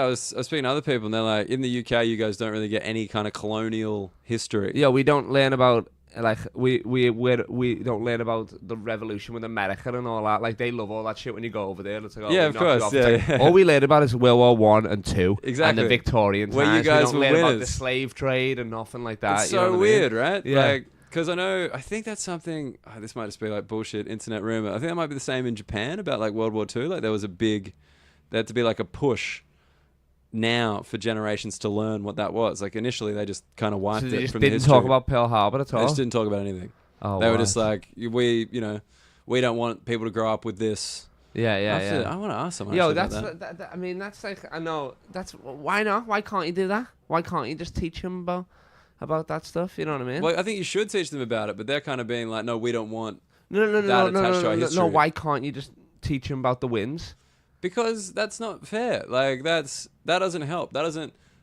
[SPEAKER 1] was speaking to other people, and they're like, in the UK, you guys don't really get any kind of colonial history.
[SPEAKER 2] Yeah, we don't learn about like we don't learn about the revolution with America and all that. Like they love all that shit when you go over there. It's like,
[SPEAKER 1] yeah, of course. Yeah.
[SPEAKER 2] All we learn about is World War One and Two,
[SPEAKER 1] exactly,
[SPEAKER 2] and the Victorian times.
[SPEAKER 1] Where you guys
[SPEAKER 2] we don't
[SPEAKER 1] were
[SPEAKER 2] learn
[SPEAKER 1] winners.
[SPEAKER 2] about the slave trade and nothing like that.
[SPEAKER 1] It's
[SPEAKER 2] you know
[SPEAKER 1] so
[SPEAKER 2] what
[SPEAKER 1] weird,
[SPEAKER 2] I mean?
[SPEAKER 1] right?
[SPEAKER 2] Yeah.
[SPEAKER 1] Like, because I think that's something. This might just be like bullshit internet rumor. I think that might be the same in Japan about like World War II. Like there had to be like a push now for generations to learn what that was. Like initially they just kind of wiped
[SPEAKER 2] So they
[SPEAKER 1] it
[SPEAKER 2] just
[SPEAKER 1] from
[SPEAKER 2] didn't
[SPEAKER 1] history.
[SPEAKER 2] talk about Pearl Harbor at all.
[SPEAKER 1] They just didn't talk about anything.
[SPEAKER 2] Oh,
[SPEAKER 1] they were just like, we don't want people to grow up with this.
[SPEAKER 2] Yeah.
[SPEAKER 1] I want to ask someone.
[SPEAKER 2] Yo,
[SPEAKER 1] about
[SPEAKER 2] that's
[SPEAKER 1] that.
[SPEAKER 2] I mean, that's like, I know that's why not? Why can't you do that? Why can't you just teach them about that stuff? You know what I mean?
[SPEAKER 1] Well, I think you should teach them about it, but they're kind of being like, no, we don't want
[SPEAKER 2] no.
[SPEAKER 1] attached to our history.
[SPEAKER 2] No, why can't you just teach them about the wins?
[SPEAKER 1] Because that's not fair. Like that doesn't help. That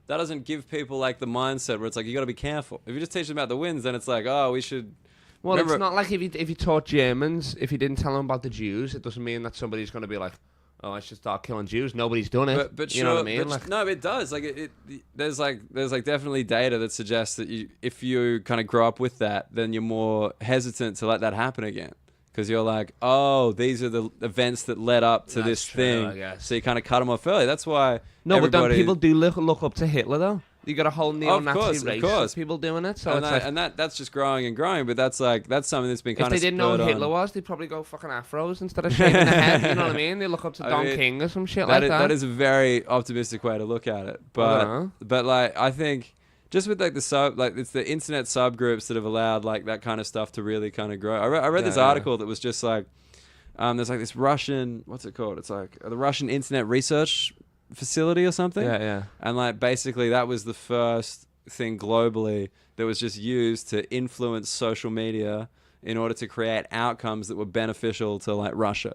[SPEAKER 1] doesn't give people like the mindset where it's like you got to be careful. If you just teach them about the wins, then it's like, oh, we should.
[SPEAKER 2] Well, it's not like if you taught Germans, if you didn't tell them about the Jews, it doesn't mean that somebody's going to be like, oh, I should start killing Jews. Nobody's done it.
[SPEAKER 1] But
[SPEAKER 2] you
[SPEAKER 1] sure,
[SPEAKER 2] know what I mean?
[SPEAKER 1] No, it does. Like there's definitely data that suggests that if you kind of grow up with that, then you're more hesitant to let that happen again. Because you're like, oh, these are the events that led up to this thing.
[SPEAKER 2] I guess.
[SPEAKER 1] So you kind of cut them off early. That's why.
[SPEAKER 2] No, but then people do look up to Hitler, though. You got a whole neo-Nazi race of people doing it. So
[SPEAKER 1] that's just growing and growing. But that's something that's been kind of.
[SPEAKER 2] If they didn't know who Hitler was, they'd probably go fucking afros instead of shaving their head. You know what I mean? They look up to Don King or some shit like that.
[SPEAKER 1] That is a very optimistic way to look at it. But like I think. Just with like it's the internet subgroups that have allowed like that kind of stuff to really kind of grow. I read this article that was just like, there's like this Russian, what's it called? It's like the Russian Internet Research Facility or something.
[SPEAKER 2] Yeah.
[SPEAKER 1] And like basically that was the first thing globally that was just used to influence social media in order to create outcomes that were beneficial to like Russia.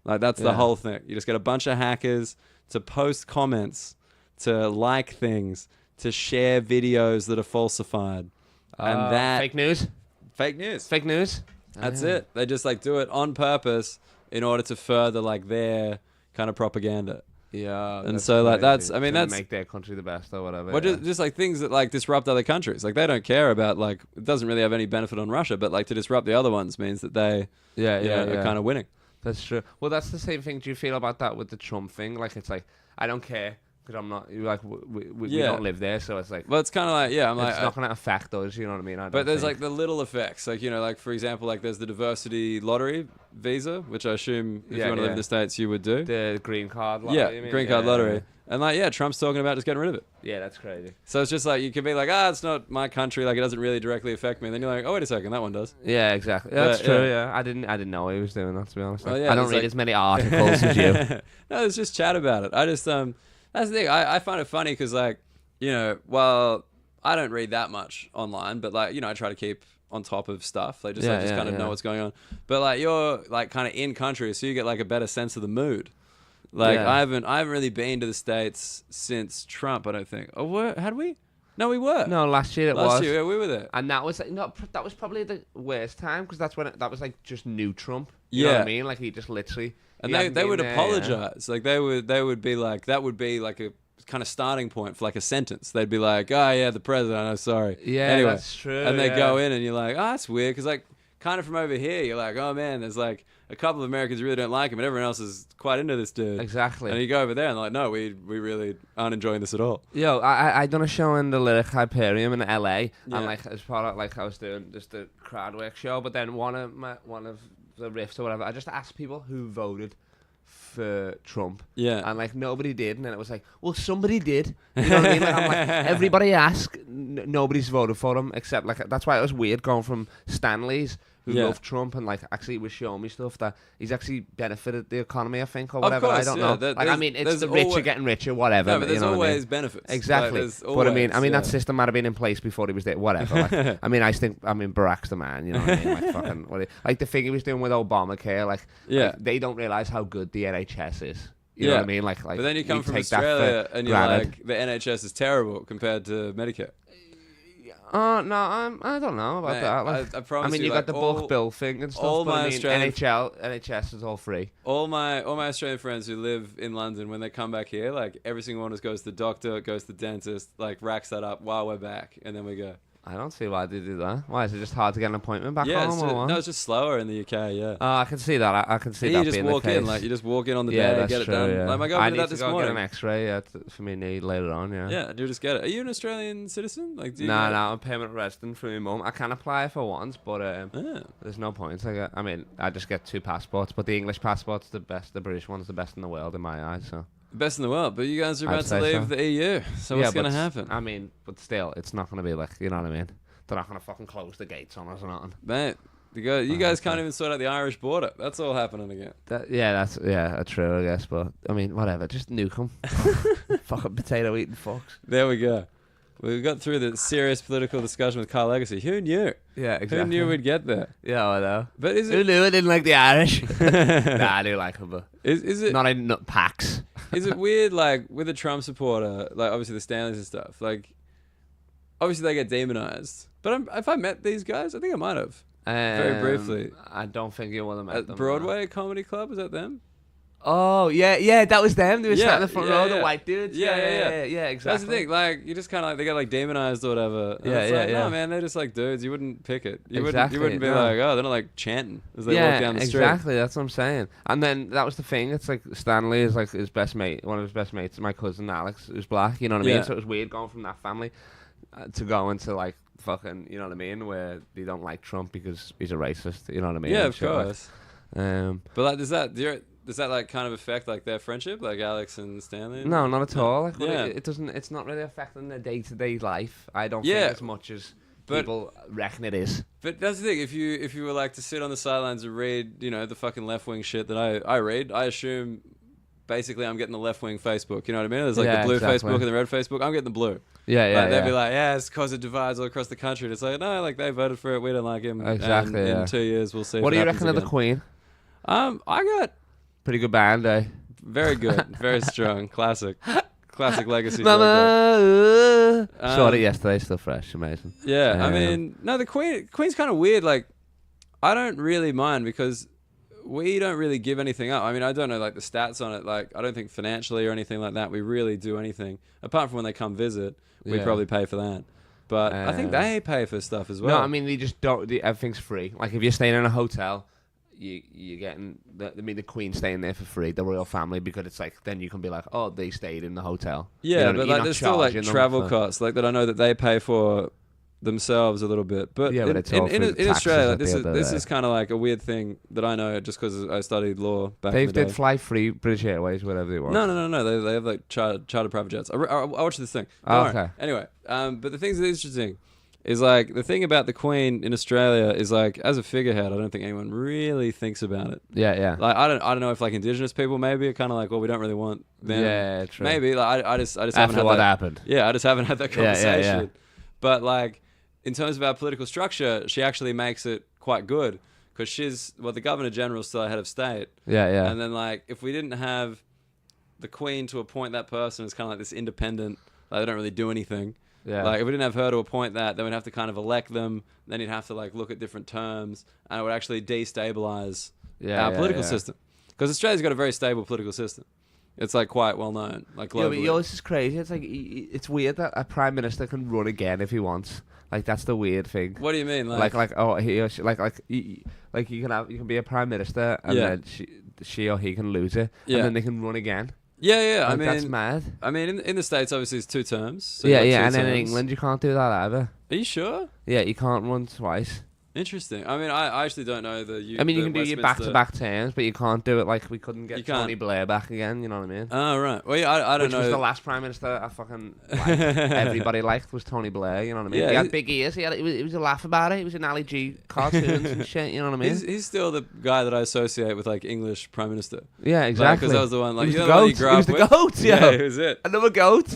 [SPEAKER 1] Like that's the whole thing. You just get a bunch of hackers to post comments, to like things, to share videos that are falsified, and that
[SPEAKER 2] fake news.
[SPEAKER 1] That's it. They just like do it on purpose in order to further like their kind of propaganda.
[SPEAKER 2] Yeah,
[SPEAKER 1] and so like that's
[SPEAKER 2] make their country the best or whatever.
[SPEAKER 1] Well, just like things that like disrupt other countries. Like they don't care about like it doesn't really have any benefit on Russia, but like to disrupt the other ones means that they are kind of winning.
[SPEAKER 2] That's true. Well, that's the same thing. Do you feel about that with the Trump thing? Like it's like I don't care. Because I'm not like we don't live there, so it's like.
[SPEAKER 1] Well, it's kind of like
[SPEAKER 2] it's not going to affect us. You know what I mean?
[SPEAKER 1] But there's like the little effects, like like for example, like there's the diversity lottery visa, which I assume if you want to live in the States, you would do
[SPEAKER 2] the green card lottery.
[SPEAKER 1] Green card lottery. And like, yeah, Trump's talking about just getting rid of it.
[SPEAKER 2] Yeah, that's crazy.
[SPEAKER 1] So it's just like, you can be like, it's not my country, like it doesn't really directly affect me. And then you're like, oh, wait a second, that one does.
[SPEAKER 2] Yeah, exactly. That's true. Yeah, I didn't know he was doing that, to be honest.
[SPEAKER 1] Oh, yeah,
[SPEAKER 2] I don't read
[SPEAKER 1] like...
[SPEAKER 2] as many articles as you.
[SPEAKER 1] No, there's just chat about it. I just that's the thing. I find it funny because, like, you know, well, I don't read that much online, but like, you know, I try to keep on top of stuff, like just kind of know what's going on. But like, you're like kind of in country, so you get like a better sense of the mood. Like I haven't really been to the States since Trump, I don't think. Oh, had we? No, we were.
[SPEAKER 2] No, last year
[SPEAKER 1] Last year, yeah, we were there.
[SPEAKER 2] And that was like, that was probably the worst time because that's when that was like just new Trump. You know what I mean? Like he just literally.
[SPEAKER 1] And they would apologize. Like they would be like, that would be like a kind of starting point for like a sentence. They'd be like, oh yeah, the president, I'm sorry.
[SPEAKER 2] Yeah,
[SPEAKER 1] anyway,
[SPEAKER 2] that's true.
[SPEAKER 1] And they go in and you're like, oh, that's weird. Because like kind of from over here, you're like, oh man, there's like a couple of Americans who really don't like him, but everyone else is quite into this dude.
[SPEAKER 2] Exactly.
[SPEAKER 1] And you go over there and like, no, we really aren't enjoying this at all.
[SPEAKER 2] Yo, I done a show in the Lyric Hyperion in LA, and like as part of like I was doing just a crowd work show, but then one of the riffs or whatever, I just asked people who voted for Trump.
[SPEAKER 1] Yeah.
[SPEAKER 2] And like nobody did, and then it was like, well, somebody did. You know what I mean? Like, I'm like, everybody asked, nobody's voted for him except like that's why it was weird going from Stanley's who loved Trump and like actually was showing me stuff that he's actually benefited the economy, I think, or whatever.
[SPEAKER 1] Course,
[SPEAKER 2] I don't know. Like I mean, it's the rich are getting richer, whatever.
[SPEAKER 1] No, but there's always
[SPEAKER 2] I mean?
[SPEAKER 1] benefits.
[SPEAKER 2] Exactly.
[SPEAKER 1] Like,
[SPEAKER 2] but I mean, that system might have been in place before he was there. Whatever. Like, I mean, Barack's the man. You know what I mean? Like fucking like the thing he was doing with Obamacare. Like they don't realize how good the NHS is. You know what I mean? Like.
[SPEAKER 1] But then you come from Australia and you're like, the NHS is terrible compared to Medicare.
[SPEAKER 2] No, I don't know about that. Like,
[SPEAKER 1] I promise
[SPEAKER 2] you got the bulk bill thing and stuff.
[SPEAKER 1] All
[SPEAKER 2] but
[SPEAKER 1] my
[SPEAKER 2] NHS is all free.
[SPEAKER 1] All my Australian friends who live in London, when they come back here, like every single one of us goes to the doctor, goes to the dentist, like racks that up while we're back, and then we go.
[SPEAKER 2] I don't see why they do that. Why is it just hard to get an appointment back home?
[SPEAKER 1] No, it's just slower in the UK. Yeah.
[SPEAKER 2] I can see that. I can see that.
[SPEAKER 1] You just walk in, like you just walk in on the day and get it done.
[SPEAKER 2] Yeah.
[SPEAKER 1] Like my girlfriend
[SPEAKER 2] did
[SPEAKER 1] that this
[SPEAKER 2] morning.
[SPEAKER 1] morning.
[SPEAKER 2] Get an X-ray for me knee later on. Yeah.
[SPEAKER 1] Yeah, do just get it. Are you an Australian citizen? Like,
[SPEAKER 2] no, I'm a permanent resident for my mum. I can apply for once, but there's no point. I just get 2 passports, but the English passport's the best. The British one's the best in the world in my eyes. So.
[SPEAKER 1] Best in the world, but you guys are about to leave the EU. So what's going to happen?
[SPEAKER 2] I mean, but still, it's not going to be like, you know what I mean? They're not going to fucking close the gates on us or nothing.
[SPEAKER 1] Mate, you guys can't even sort out the Irish border. That's all happening again.
[SPEAKER 2] That's true, I guess. But, I mean, whatever. Just nuke them. Fucking potato-eating fucks.
[SPEAKER 1] There we go. We got through the serious political discussion with Carl Legacy. Who knew?
[SPEAKER 2] Yeah, exactly.
[SPEAKER 1] Who knew we'd get there?
[SPEAKER 2] Yeah, I know.
[SPEAKER 1] But
[SPEAKER 2] who knew I didn't like the Irish? Nah, I do like them, but
[SPEAKER 1] is it
[SPEAKER 2] not in packs.
[SPEAKER 1] Is it weird, like, with a Trump supporter, like, obviously the Stanleys and stuff, like, obviously they get demonized. But if I met these guys, I think I might have. Very briefly.
[SPEAKER 2] I don't think you would have met them.
[SPEAKER 1] At Broadway Comedy Club, was that them?
[SPEAKER 2] Oh, yeah, that was them. They were sat in the front row, the white dudes. Yeah, exactly.
[SPEAKER 1] That's the thing. Like, you just kind of like, they get like demonized or whatever. And no, man, they're just like dudes. You wouldn't pick it. You wouldn't be like, oh, they're not like chanting as they walk down the street.
[SPEAKER 2] Exactly. That's what I'm saying. And then that was the thing. It's like Stanley is like his best mate, one of his best mates, my cousin Alex, who's black. You know what I mean? So it was weird going from that family to go into like fucking, you know what I mean, where they don't like Trump because he's a racist. You know what I mean?
[SPEAKER 1] Yeah, of course.
[SPEAKER 2] Like,
[SPEAKER 1] but like, does that like kind of affect like their friendship, like Alex and Stanley?
[SPEAKER 2] No, not at all. Like, it doesn't. It's not really affecting their day-to-day life. I don't think as much as people reckon it is.
[SPEAKER 1] But that's the thing. If you were like to sit on the sidelines and read, you know, the fucking left-wing shit that I read, I assume basically I'm getting the left-wing Facebook. You know what I mean? There's like the blue Facebook and the red Facebook. I'm getting the blue. They'd be like, it's because it divides all across the country. And it's like, no, like they voted for it. We don't like him.
[SPEAKER 2] Exactly.
[SPEAKER 1] And in 2 years, we'll see.
[SPEAKER 2] What do you reckon of the Queen?
[SPEAKER 1] I got
[SPEAKER 2] pretty good band, eh?
[SPEAKER 1] Very good, very strong, classic legacy.
[SPEAKER 2] Mama, saw it yesterday, still fresh, amazing.
[SPEAKER 1] Yeah, I mean, no, the Queen's kind of weird. Like, I don't really mind because we don't really give anything up. I mean, I don't know like the stats on it. Like, I don't think financially or anything like that we really do anything apart from when they come visit. We probably pay for that. But I think they pay for stuff as well.
[SPEAKER 2] No, I mean they just don't. Everything's free. Like if you're staying in a hotel, you're getting. the Queen's staying there for free. The royal family, because it's like then you can be like, oh, they stayed in the hotel.
[SPEAKER 1] Yeah, but like there's still like travel costs, like that I know that they pay for themselves a little bit. But
[SPEAKER 2] Yeah, but it's all
[SPEAKER 1] in
[SPEAKER 2] through the
[SPEAKER 1] Australia, like,
[SPEAKER 2] taxes at the end of the
[SPEAKER 1] this
[SPEAKER 2] day.
[SPEAKER 1] is kind of like a weird thing that I know just because I studied law back in
[SPEAKER 2] They
[SPEAKER 1] the day.
[SPEAKER 2] did fly free British Airways, whatever they want.
[SPEAKER 1] No. They have like charter private jets. I watched this thing.
[SPEAKER 2] Oh,
[SPEAKER 1] Don't worry.
[SPEAKER 2] okay.
[SPEAKER 1] Anyway, but the things that are interesting is like the thing about the Queen in Australia is like as a figurehead, I don't think anyone really thinks about it.
[SPEAKER 2] Yeah.
[SPEAKER 1] Like I don't know if like Indigenous people maybe are kind of like, well, we don't really want them.
[SPEAKER 2] Yeah, true.
[SPEAKER 1] Maybe like I just haven't
[SPEAKER 2] After
[SPEAKER 1] had
[SPEAKER 2] what
[SPEAKER 1] that.
[SPEAKER 2] happened.
[SPEAKER 1] Yeah, I just haven't had that
[SPEAKER 2] Yeah, yeah,
[SPEAKER 1] conversation.
[SPEAKER 2] yeah.
[SPEAKER 1] But like in terms of our political structure, she actually makes it quite good because she's the Governor General is still head of state.
[SPEAKER 2] Yeah.
[SPEAKER 1] And then like if we didn't have the Queen to appoint that person as kind of like this independent, like they don't really do anything.
[SPEAKER 2] Yeah.
[SPEAKER 1] Like if we didn't have her to appoint that, then we'd have to kind of elect them. Then you'd have to like look at different terms, and it would actually destabilize our political system. Because Australia's got a very stable political system. It's like quite well known, like globally.
[SPEAKER 2] Yeah, but yours is crazy. It's like it's weird that a prime minister can run again if he wants. Like that's the weird thing.
[SPEAKER 1] What do you mean?
[SPEAKER 2] Like he or she, you can be a prime minister and then she or he can lose it and then they can run again.
[SPEAKER 1] Yeah.
[SPEAKER 2] Like,
[SPEAKER 1] I mean,
[SPEAKER 2] that's mad.
[SPEAKER 1] I mean, in the States, obviously, it's 2 terms. So
[SPEAKER 2] Yeah,
[SPEAKER 1] like 2
[SPEAKER 2] and then in
[SPEAKER 1] terms.
[SPEAKER 2] England you can't do that either.
[SPEAKER 1] Are you sure?
[SPEAKER 2] Yeah, you can't run twice.
[SPEAKER 1] Interesting. I mean, I actually don't know
[SPEAKER 2] I mean, you can do your back-to-back terms, but you can't do it like we couldn't get Tony Blair back again. You know what I mean?
[SPEAKER 1] Oh right. Well, yeah, I don't know.
[SPEAKER 2] Which was the last prime minister I fucking liked. Everybody liked was Tony Blair. You know what I mean?
[SPEAKER 1] Yeah,
[SPEAKER 2] he had big ears. He was a laugh about it. He was in Ali G cartoons and shit. You know what I mean?
[SPEAKER 1] He's still the guy that I associate with like English prime minister.
[SPEAKER 2] Yeah, exactly.
[SPEAKER 1] Because that was the one. Like
[SPEAKER 2] he was
[SPEAKER 1] you
[SPEAKER 2] the
[SPEAKER 1] know the one
[SPEAKER 2] goat.
[SPEAKER 1] you grew
[SPEAKER 2] He
[SPEAKER 1] up
[SPEAKER 2] was the
[SPEAKER 1] with?
[SPEAKER 2] goat.
[SPEAKER 1] Yeah, it was it.
[SPEAKER 2] Another goat.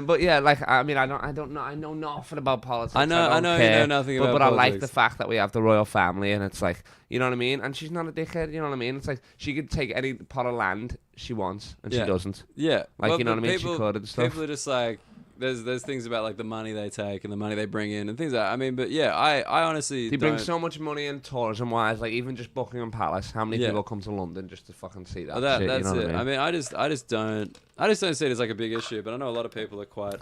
[SPEAKER 2] But yeah, like I mean, I don't know. I know nothing about politics.
[SPEAKER 1] I know you know nothing about
[SPEAKER 2] But I like
[SPEAKER 1] politics.
[SPEAKER 2] the fact that we have the royal family, and it's like, you know what I mean. And she's not a dickhead. You know what I mean? It's like she could take any pot of land she wants, and she doesn't.
[SPEAKER 1] Yeah.
[SPEAKER 2] Like,
[SPEAKER 1] Well,
[SPEAKER 2] you know
[SPEAKER 1] but
[SPEAKER 2] what I mean? She could and stuff.
[SPEAKER 1] People are just like, there's things about like the money they take and the money they bring in and things like that. I mean, but yeah, I honestly
[SPEAKER 2] They
[SPEAKER 1] don't.
[SPEAKER 2] bring so much money in tourism wise, like even just Buckingham Palace. How many
[SPEAKER 1] Yeah.
[SPEAKER 2] people come to London just to fucking see that?
[SPEAKER 1] Well,
[SPEAKER 2] shit,
[SPEAKER 1] that's
[SPEAKER 2] you know
[SPEAKER 1] it.
[SPEAKER 2] what I mean?
[SPEAKER 1] I just don't see it as like a big issue. But I know a lot of people are quite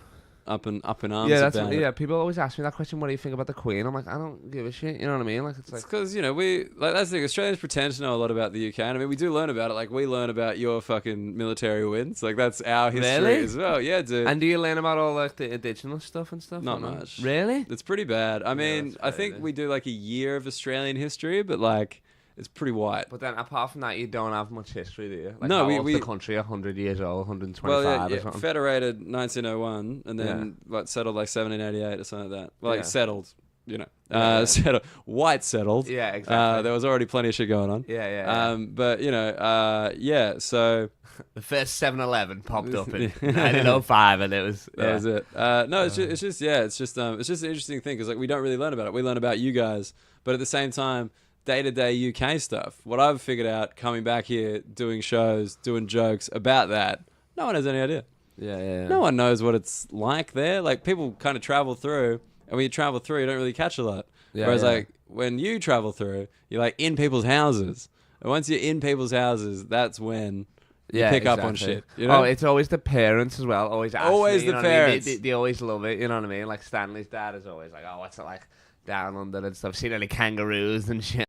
[SPEAKER 1] up in arms
[SPEAKER 2] Yeah,
[SPEAKER 1] about it.
[SPEAKER 2] yeah. People always ask me that question. What do you think about the Queen? I'm like, I don't give a shit. You know what I mean? Like it's like.
[SPEAKER 1] It's because, you know, that's the thing. Australians pretend to know a lot about the UK. And I mean, we do learn about it. Like, we learn about your fucking military wins. Like, that's our history
[SPEAKER 2] Really?
[SPEAKER 1] as well. Yeah, dude.
[SPEAKER 2] And do you learn about all like the indigenous stuff and stuff?
[SPEAKER 1] Not
[SPEAKER 2] or no?
[SPEAKER 1] much.
[SPEAKER 2] Really?
[SPEAKER 1] It's pretty bad. I mean,
[SPEAKER 2] that's
[SPEAKER 1] I think
[SPEAKER 2] crazy.
[SPEAKER 1] we do like a year of Australian history, but like, it's pretty white.
[SPEAKER 2] But then apart from that, you don't have much history, do you? Like,
[SPEAKER 1] No,
[SPEAKER 2] how old's
[SPEAKER 1] we
[SPEAKER 2] the country 100 years old, 125
[SPEAKER 1] Well,
[SPEAKER 2] or
[SPEAKER 1] yeah,
[SPEAKER 2] something.
[SPEAKER 1] federated 1901, and then settled like 1788 or something like that. Well, like
[SPEAKER 2] Yeah.
[SPEAKER 1] settled, you know,
[SPEAKER 2] Yeah.
[SPEAKER 1] settled, white settled.
[SPEAKER 2] Yeah, exactly.
[SPEAKER 1] There was already plenty of shit going on.
[SPEAKER 2] Yeah.
[SPEAKER 1] But you know, yeah. So
[SPEAKER 2] The first 7-Eleven popped up in 1905, and it was.
[SPEAKER 1] that was it. No, it's just an interesting thing because like we don't really learn about it. We learn about you guys, but at the same time, day-to-day UK stuff. What I've figured out coming back here, doing shows, doing jokes about that, no one has any idea.
[SPEAKER 2] Yeah.
[SPEAKER 1] No one knows what it's like there. Like people kind of travel through, and when you travel through, you don't really catch a lot.
[SPEAKER 2] Yeah,
[SPEAKER 1] Whereas
[SPEAKER 2] yeah.
[SPEAKER 1] like when you travel through, you're like in people's houses. And once you're in people's houses, that's when you pick up on shit. You know?
[SPEAKER 2] Oh, it's always the parents as well. Always ask
[SPEAKER 1] Always
[SPEAKER 2] me, you
[SPEAKER 1] the
[SPEAKER 2] know what I mean?
[SPEAKER 1] parents.
[SPEAKER 2] They always love it. You know what I mean? Like Stanley's dad is always like, "Oh, what's it like down under and stuff? Seen any kangaroos and shit?"